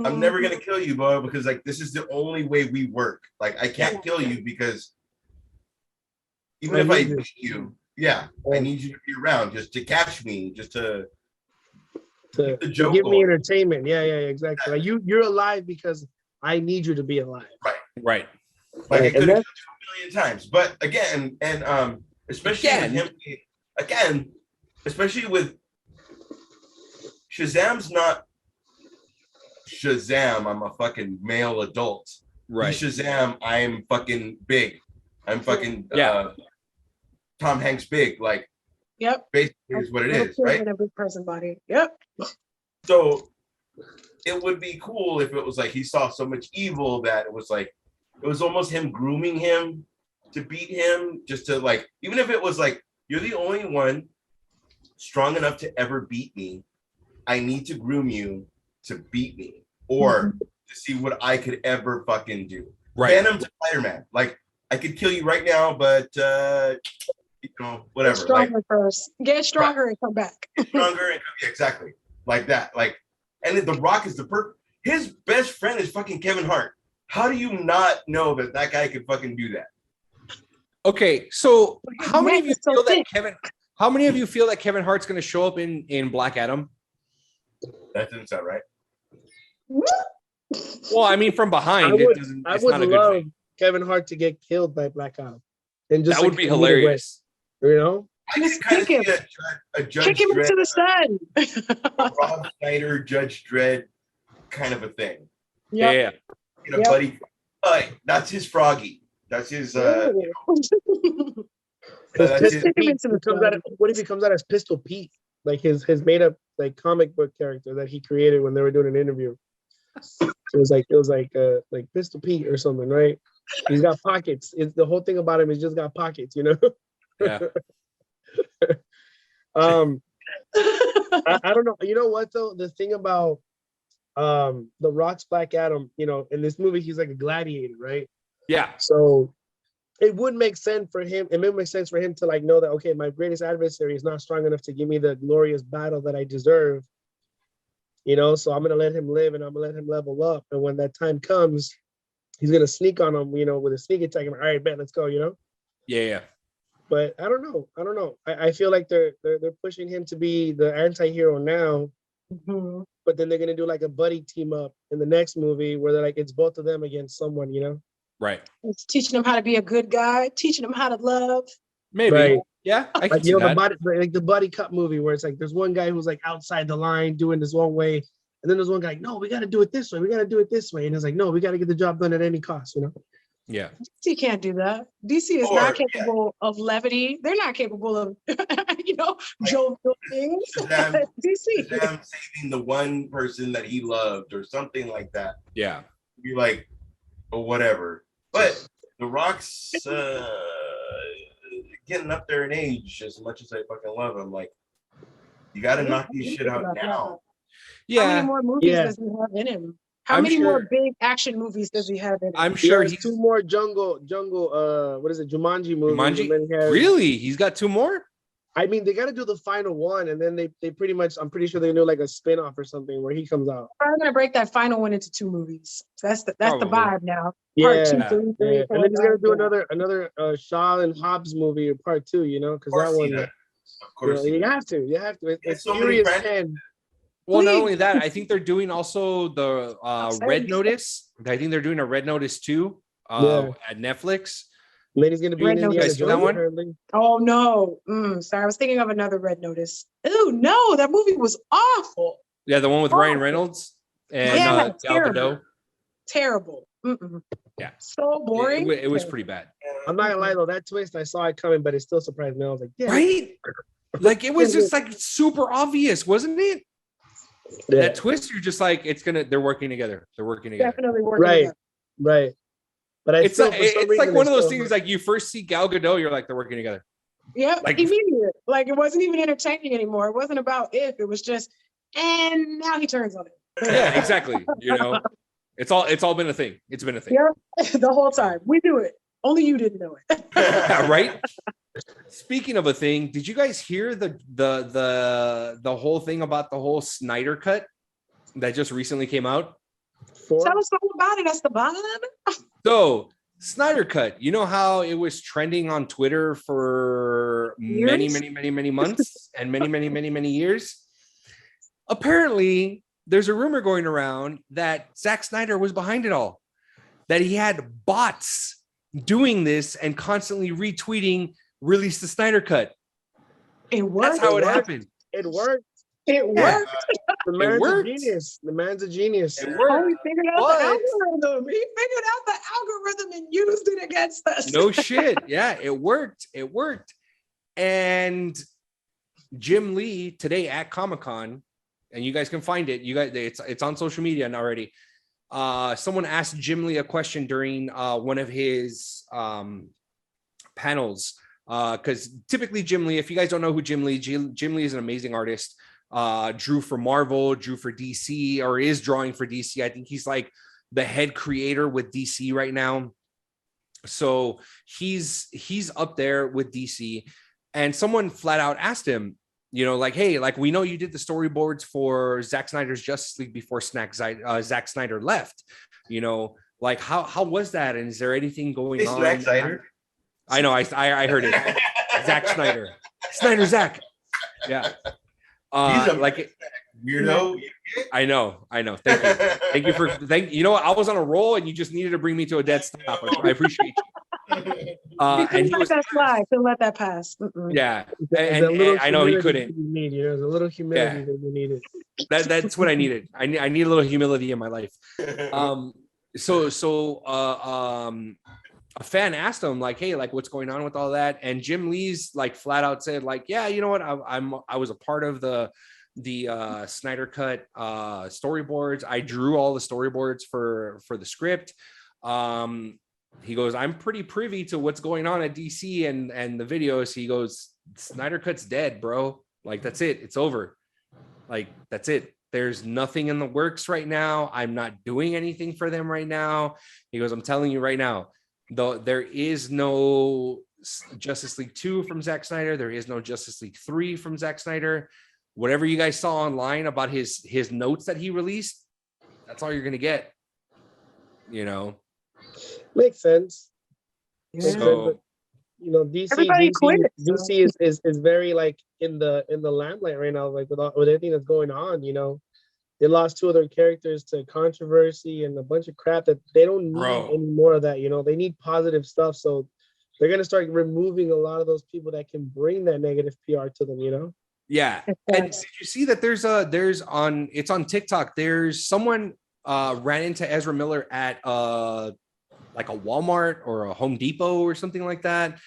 I'm never gonna kill you, bro, because like this is the only way we work. Like, I can't kill you because even if I beat you, I need you to be around just to catch me, just to give me entertainment. Yeah, exactly. Like you're alive because I need you to be alive. Right. Like, I could have killed you 1,000,000 times, but again, and especially with him, especially with Shazam's not Shazam. I'm a fucking male adult. Right. He's Shazam. I'm fucking big. I'm fucking Tom Hanks big. Like, basically is what it is, right? In a big person body. Yep. So it would be cool if it was like he saw so much evil that it was like, it was almost him grooming him to beat him, just to like, even if it was like, you're the only one strong enough to ever beat me. I need to groom you to beat me or to see what I could ever fucking do. Right. Venom to Spider-Man. Like, I could kill you right now, but you know, whatever. Get stronger first. Get stronger and come back. Get stronger and exactly. Like that. Like, and then The Rock is his best friend is fucking Kevin Hart. How do you not know that guy could fucking do that? Okay, so how many of you feel that Kevin Hart's going to show up in Black Adam? That doesn't sound right. Well, I mean, from behind, I would love Kevin Hart to get killed by Black Adam, and just that would be hilarious. You know, I just kind of see a Judge kick him Dredd, into the sun. Rob Schneider, Judge Dredd kind of a thing. Yeah. You know, buddy, that's his Froggy. That's his. What if he comes out as Pistol Pete, like his made up like comic book character that he created when they were doing an interview? It was like Pistol Pete or something, right? He's got pockets. It's the whole thing about him. He's just got pockets, you know. Yeah. I don't know. You know what though? The thing about The Rock's Black Adam, you know, in this movie he's like a gladiator, right? Yeah. So it would make sense for him. It would make sense for him to like know that, okay, my greatest adversary is not strong enough to give me the glorious battle that I deserve. You know, so I'm gonna let him live and I'm gonna let him level up. And when that time comes, he's gonna sneak on him, you know, with a sneak attack. I'm like, all right, bet, let's go, you know? Yeah. But I don't know. I feel like they're pushing him to be the anti-hero now. But then they're gonna do like a buddy team up in the next movie where they're like, it's both of them against someone, you know? Right. It's teaching him how to be a good guy, teaching him how to love. Maybe. Right. Yeah, I can Like see the that. buddy cup movie where it's like there's one guy who's like outside the line doing this one way, and then there's one guy like, no, we got to do it this way. We got to do it this way, and it's like, no, we got to get the job done at any cost. Yeah. DC can't do that. DC is not capable of levity. They're not capable of, jovial things. DC. Shazam saving the one person that he loved or something like that. Yeah. Be like, or whatever. But The Rock's getting up there in age as much as I fucking love him. Like, you got to knock these shit out now. Yeah. How many more movies does he have in him? How many more big action movies does he have in him? I'm sure he's 2 more jungle, what is it, Jumanji movies. Jumanji? Really? He's got 2 more? I mean, they got to do the final one, and then they pretty much, I'm pretty sure they do like a spin-off or something where he comes out. I'm gonna break that final one into 2 movies. So that's the vibe now. Yeah, Part 2, 3, 3, 4, and then he's gonna do another Shaw and Hobbs movie, part 2. Because that one, of course, you have to. It's so Furious 10. Well, not only that, I think they're doing also the Red Notice. I think they're doing a Red Notice 2 at Netflix. And then he's going to be in Indiana Jones, that one? apparently. Oh, no. Sorry, I was thinking of another Red Notice. Oh, no, that movie was awful. Yeah, the one with Ryan Reynolds and Gal Gadot. Terrible. Yeah. So boring. It was pretty bad. I'm not gonna lie though, that twist I saw it coming, but it still surprised me. I was like, yeah. Right? Like it was just like super obvious, wasn't it? Yeah. That twist, you're just like, they're working together. They're working together. Definitely working together. Right. But it's like one of those things like you first see Gal Gadot, you're like, they're working together. Yeah, like, immediate. Like it wasn't even entertaining anymore. It wasn't about if, it was just, and now he turns on it. Yeah, exactly. It's all been a thing. It's been a thing. Yeah, the whole time. We do it. Only you didn't know it. Yeah, right? Speaking of a thing, did you guys hear the whole thing about the whole Snyder cut that just recently came out? Tell us all about it, Esteban. So, Snyder cut, you know how it was trending on Twitter for many months and many years? Apparently, there's a rumor going around that Zack Snyder was behind it all, that he had bots doing this and constantly retweeting, release the Snyder cut. It worked. That's how it happened. It worked. It worked. The man's a genius. The man's a genius. It worked. Oh, he figured out the algorithm. He figured out the algorithm and used it against us. No shit. Yeah, it worked. It worked. And Jim Lee today at Comic-Con, and you guys can find it. You guys, it's on social media already. Someone asked Jim Lee a question during one of his panels. Because typically Jim Lee, if you guys don't know who Jim Lee is an amazing artist. Drew for Marvel, drew for DC, or is drawing for DC. I think he's like the head creator with DC right now. So he's up there with DC. And someone flat out asked him, like, hey, like we know you did the storyboards for Zack Snyder's Justice League before Zack Snyder left. Like how was that? And is there anything going on? Zack Snyder. I know, I heard it. Zack Snyder. Snyder Zack. Yeah. Like weirdo. I know. Thank you. I was on a roll and you just needed to bring me to a dead stop. I appreciate you. And he was, that slide. He'll let that pass. Yeah. And I know he couldn't. There's a little humility that you needed. That's what I needed. I need a little humility in my life. A fan asked him like, hey, like what's going on with all that? And Jim Lee's like flat out said like, yeah, you know what? I was a part of the Snyder cut storyboards. I drew all the storyboards for the script. He goes, I'm pretty privy to what's going on at DC and the videos. He goes, Snyder cut's dead, bro. Like that's it. It's over. Like that's it. There's nothing in the works right now. I'm not doing anything for them right now. He goes, I'm telling you right now, though there is no Justice League 2 from Zack Snyder. There is no Justice League 3 from Zack Snyder. Whatever you guys saw online about his notes that he released, that's all you're going to get. Makes sense. Yeah. So, DC is very like in the limelight right now, like with everything that's going on. They lost 2 other characters to controversy and a bunch of crap that they don't need any more of that. They need positive stuff. So they're gonna start removing a lot of those people that can bring that negative PR to them, you know? Yeah. And did you see that it's on TikTok. There's someone ran into Ezra Miller at like a Walmart or a Home Depot or something like that.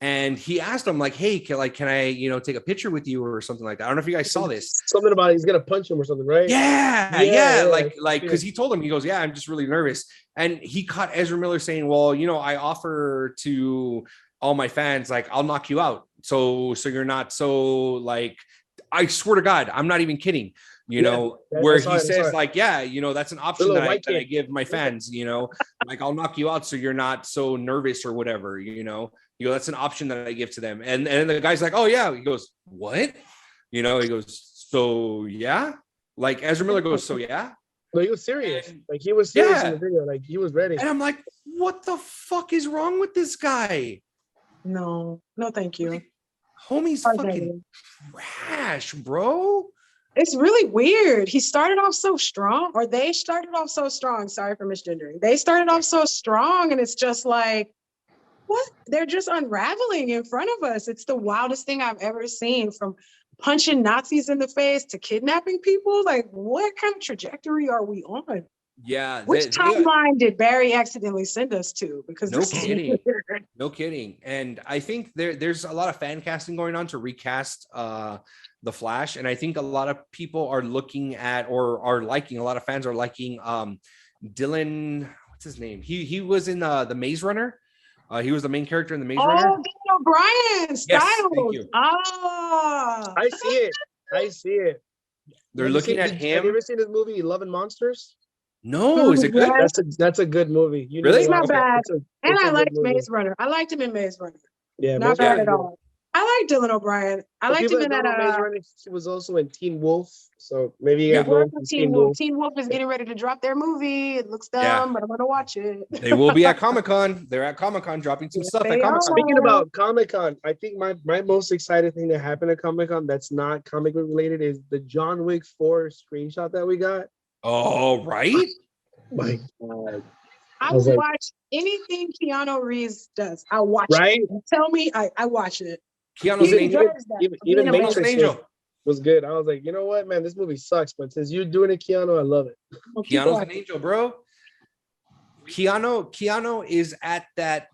And he asked him like, hey, can I, take a picture with you or something like that? I don't know if you guys saw this. Something about he's gonna punch him or something, right? Yeah. Like, because he told him, he goes, yeah, I'm just really nervous. And he caught Ezra Miller saying, well, I offer to all my fans, like, I'll knock you out. So you're not so like, I swear to God, I'm not even kidding. Where he says like, yeah, that's an option that I give my fans, like I'll knock you out so you're not so nervous or whatever, that's an option that I give to them. And the guy's like, oh yeah. He goes, what? He goes, so yeah. Like Ezra Miller goes, so yeah. No, he was serious. Like he was serious in the video. Like he was ready. And I'm like, what the fuck is wrong with this guy? No, thank you. Like, homie's fucking trash, bro. It's really weird. He started off so strong, or they started off so strong. Sorry for misgendering. They started off so strong, and it's just like, what? They're just unraveling in front of us. It's the wildest thing I've ever seen, from punching Nazis in the face to kidnapping people. Like, what kind of trajectory are we on? Yeah. Which timeline did Barry accidentally send us to? Because no kidding. No kidding. And I think there's a lot of fan casting going on to recast the Flash. And I think a lot of people are looking at or are liking, a lot of fans are liking Dylan, what's his name? He was in the Maze Runner. He was the main character in the Maze Runner. Oh, Dylan O'Brien Styles. Yes, thank you. Ah. I see it. They're looking at him. Have you ever seen this movie, Love and Monsters? No, is it good? That's a good movie. Really? It's not bad. And I liked movie. Maze Runner. I liked him in Maze Runner. Yeah, not bad at all. I like Dylan O'Brien. I liked him in that. Maze Runner, he was also in Teen Wolf. So maybe you guys know Teen Wolf. Teen Wolf is getting ready to drop their movie. It looks dumb, but I'm gonna watch it. They will be at Comic-Con. They're at Comic-Con dropping some stuff at Comic-Con. Speaking about Comic-Con, I think my most excited thing that happened at Comic-Con that's not comic book related is the John Wick 4 screenshot that we got. Oh, right. My God. I will watch anything Keanu Reeves does. I'll watch it. Tell me, I watch it. Keanu's an angel. Even Matrix an angel was good. I was like, you know what, man, this movie sucks, but since you're doing it, Keanu, I love it. Keanu's an angel, bro. Keanu is at that,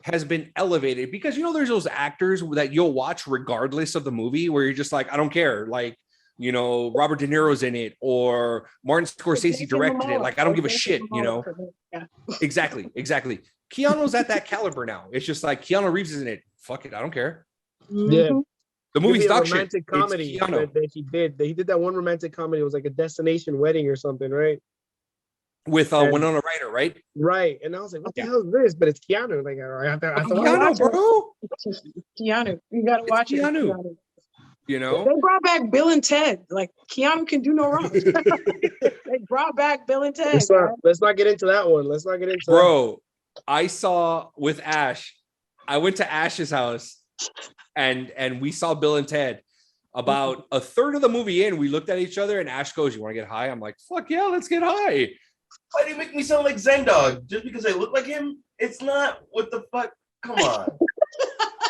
has been elevated because there's those actors that you'll watch regardless of the movie where you're just like, I don't care. Like, Robert De Niro's in it or Martin Scorsese directed it. Like, I don't give a shit, Yeah. Exactly. Keanu's at that caliber now. It's just like Keanu Reeves is in it. Fuck it. I don't care. Yeah. The movie's dog shit. Romantic comedy that he did. He did that one romantic comedy. It was like a destination wedding or something, right? With Winona Ryder, right? Right. And I was like, what the hell is this? But it's Keanu. Like, I have to Keanu, bro. Keanu. You gotta watch it. Keanu. They brought back Bill and Ted. Like, Keanu can do no wrong. They brought back Bill and Ted. Let's not get into that one. Let's not get into Bro, I saw with Ash. I went to Ash's house and we saw Bill and Ted. About a third of the movie in, we looked at each other and Ash goes, you want to get high? I'm like, fuck yeah, let's get high. Why do you make me sound like Zendog? Just because I look like him? It's not. What the fuck? Come on.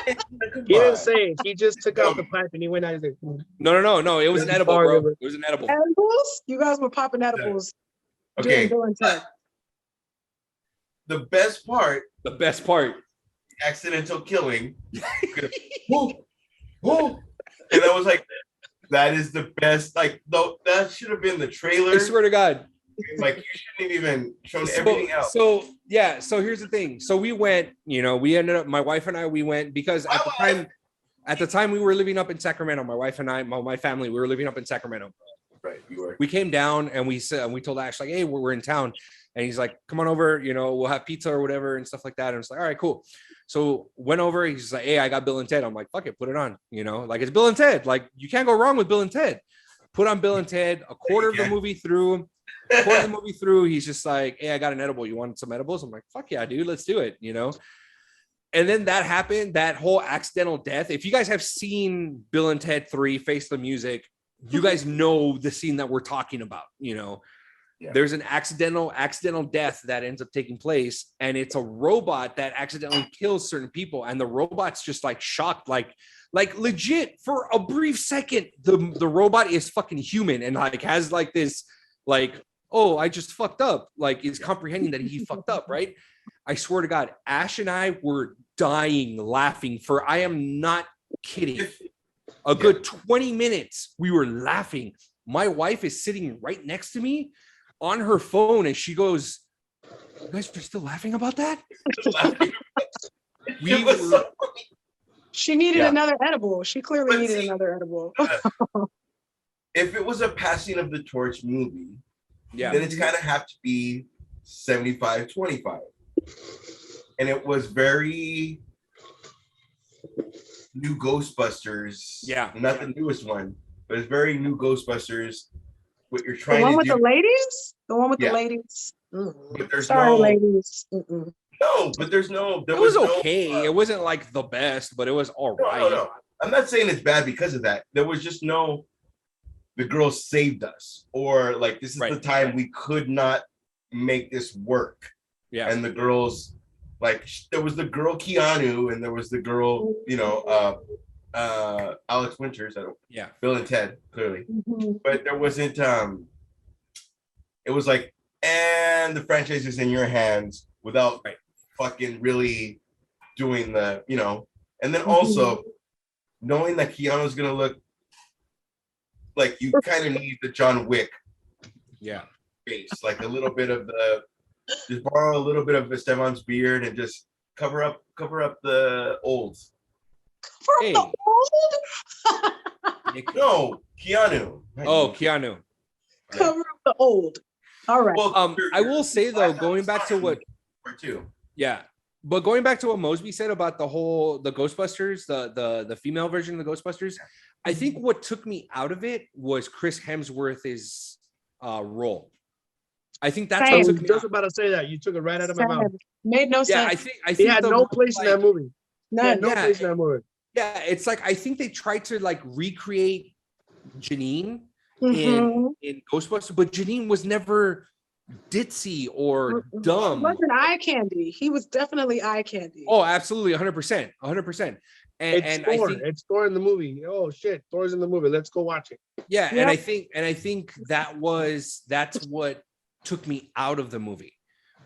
He didn't say it. He just took out the pipe and he went out. He's like, no. It was an edible, bro. It was an edible. Edibles? You guys were popping edibles. Okay. Bill and Ted. The best part. Accidental killing. Woo. And I was like, that is the best. Like, no, that should have been the trailer. I swear to God. Like, you shouldn't have even shown everything else. So here's the thing. So we went, we ended up, my wife and I, we went because at the time we were living up in Sacramento. My wife and I, my family, we were living up in Sacramento. Right, you were. We came down and we told Ash, like, hey, we're in town. And he's like, come on over, we'll have pizza or whatever and stuff like that. And it's like, all right, cool. So went over, he's like, hey, I got Bill and Ted. I'm like, fuck it, put it on, like it's Bill and Ted. Like, you can't go wrong with Bill and Ted. Put on Bill and Ted, a quarter of the movie through, he's just like, hey, I got an edible. You want some edibles? I'm like, fuck yeah, dude, let's do it, And then that happened, that whole accidental death. If you guys have seen Bill and Ted 3, Face the Music, you guys know the scene that we're talking about, There's an accidental death that ends up taking place, and it's a robot that accidentally kills certain people, and the robot's just like shocked, like legit for a brief second, the robot is fucking human and like has like this like, oh, I just fucked up, like is comprehending that he fucked up, right? I swear to God, Ash and I were dying laughing for, I am not kidding, a good 20 minutes. We were laughing. My wife is sitting right next to me on her phone, and she goes, "You guys are still laughing about that?" We were, she needed another edible. She clearly needed another edible. If it was a passing of the torch movie, then it's kind of have to be 75-25. And it was very new Ghostbusters. Yeah. Not the newest one, but it's very new Ghostbusters. What you're The trying one to with do. the ladies? The one with the ladies? But there's Sorry, no, ladies. no, but there's no, there it was no, okay. It wasn't like the best, but it was all right. No. I'm not saying it's bad because of that. There was just no, the girl saved us, or like, this is the time we could not make this work. Yeah. And the girls, like, there was the girl Keanu, and there was the girl, you know, Alex Winters, Bill and Ted, clearly. But there wasn't, it was like, and the franchise is in your hands without fucking really doing the, you know, and then also knowing that Keanu's gonna look like, you kind of need the John Wick face, like a little bit of the, just borrow a little bit of Esteban's beard and just cover up the old. Cover up the old? No, Keanu. Oh, Keanu. Cover up the old. All right. Well, I will say though, going back to what, but going back to what Mosby said about the Ghostbusters, the female version of the Ghostbusters, I think what took me out of it was Chris Hemsworth's role. I think that's what took me just about to say that. You took it right out of my mouth. Made no sense. I think he had no place in that movie. No place in that movie. Yeah, it's like, I think they tried to like recreate Janine in Ghostbusters, but Janine was never ditzy or dumb. He wasn't eye candy. He was definitely eye candy. Oh, absolutely, 100%. It's Thor in the movie. Oh shit, Thor's in the movie. Let's go watch it. Yeah, and I think that's what took me out of the movie,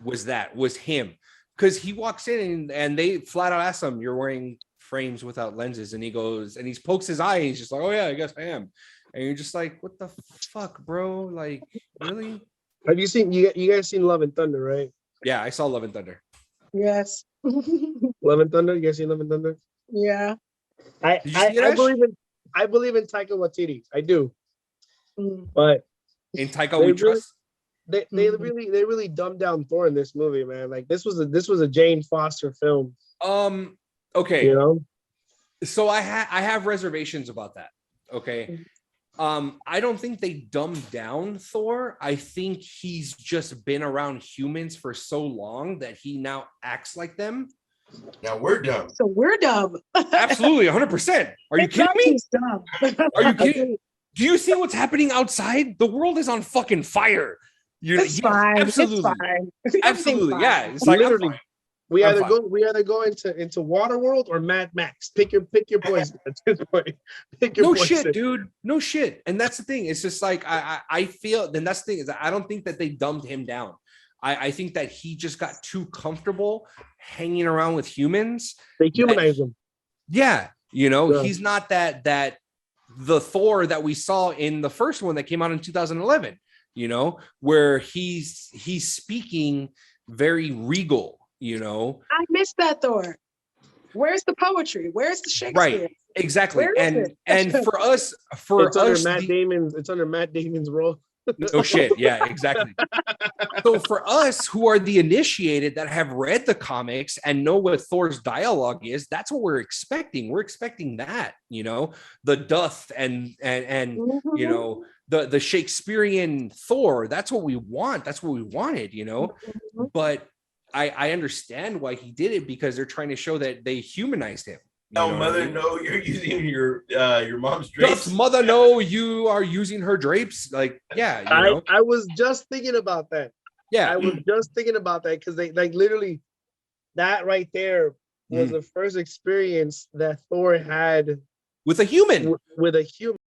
was him, because he walks in and they flat out ask him, "You're wearing frames without lenses," and he goes and he pokes his eye and he's just like, "Oh yeah, I guess I am," and you're just like, "What the fuck, bro? Like, really?" Have you seen you guys seen Love and Thunder, right? Yeah, I saw Love and Thunder. Yes. Love and Thunder. You guys seen Love and Thunder? Yeah. I believe in Taika Waititi. I do. But in Taika we trust. They really dumbed down Thor in this movie, man. Like, this was a Jane Foster film. Okay. You know? So I have reservations about that. Okay. I don't think they dumbed down Thor. I think he's just been around humans for so long that he now acts like them. Now we're dumb. So we're dumb. Absolutely, 100%. Are you kidding me? Are you kidding? Do you see what's happening outside? The world is on fucking fire. It's fine. Absolutely. It's fine. Absolutely. Fine. Yeah. It's like, literally. We either go into Waterworld or Mad Max. Pick your poison at this point. Pick your poison. Shit, dude. No shit. And that's the thing. It's just like I feel. Then that's the thing, is that I don't think that they dumbed him down. I think that he just got too comfortable hanging around with humans. They humanize him. Yeah, he's not that the Thor that we saw in the first one that came out in 2011. Where he's speaking very regal. I missed that Thor. Where's the poetry? Where's the Shakespeare? Right, exactly. And for us, it's under Matt Damon's role. No shit. Yeah, exactly. So for us who are the initiated that have read the comics and know what Thor's dialogue is, that's what we're expecting. We're expecting that, the doth and the Shakespearean Thor. That's what we want. That's what we wanted, But I understand why he did it, because they're trying to show that they humanized him. No, know what I mother, mean? no, you're using your mom's drapes. Does mother know you are using her drapes? Like, yeah, you know. I was just thinking about that. Yeah. I was just thinking about that because they like literally that right there was the first experience that Thor had With a human. with a human.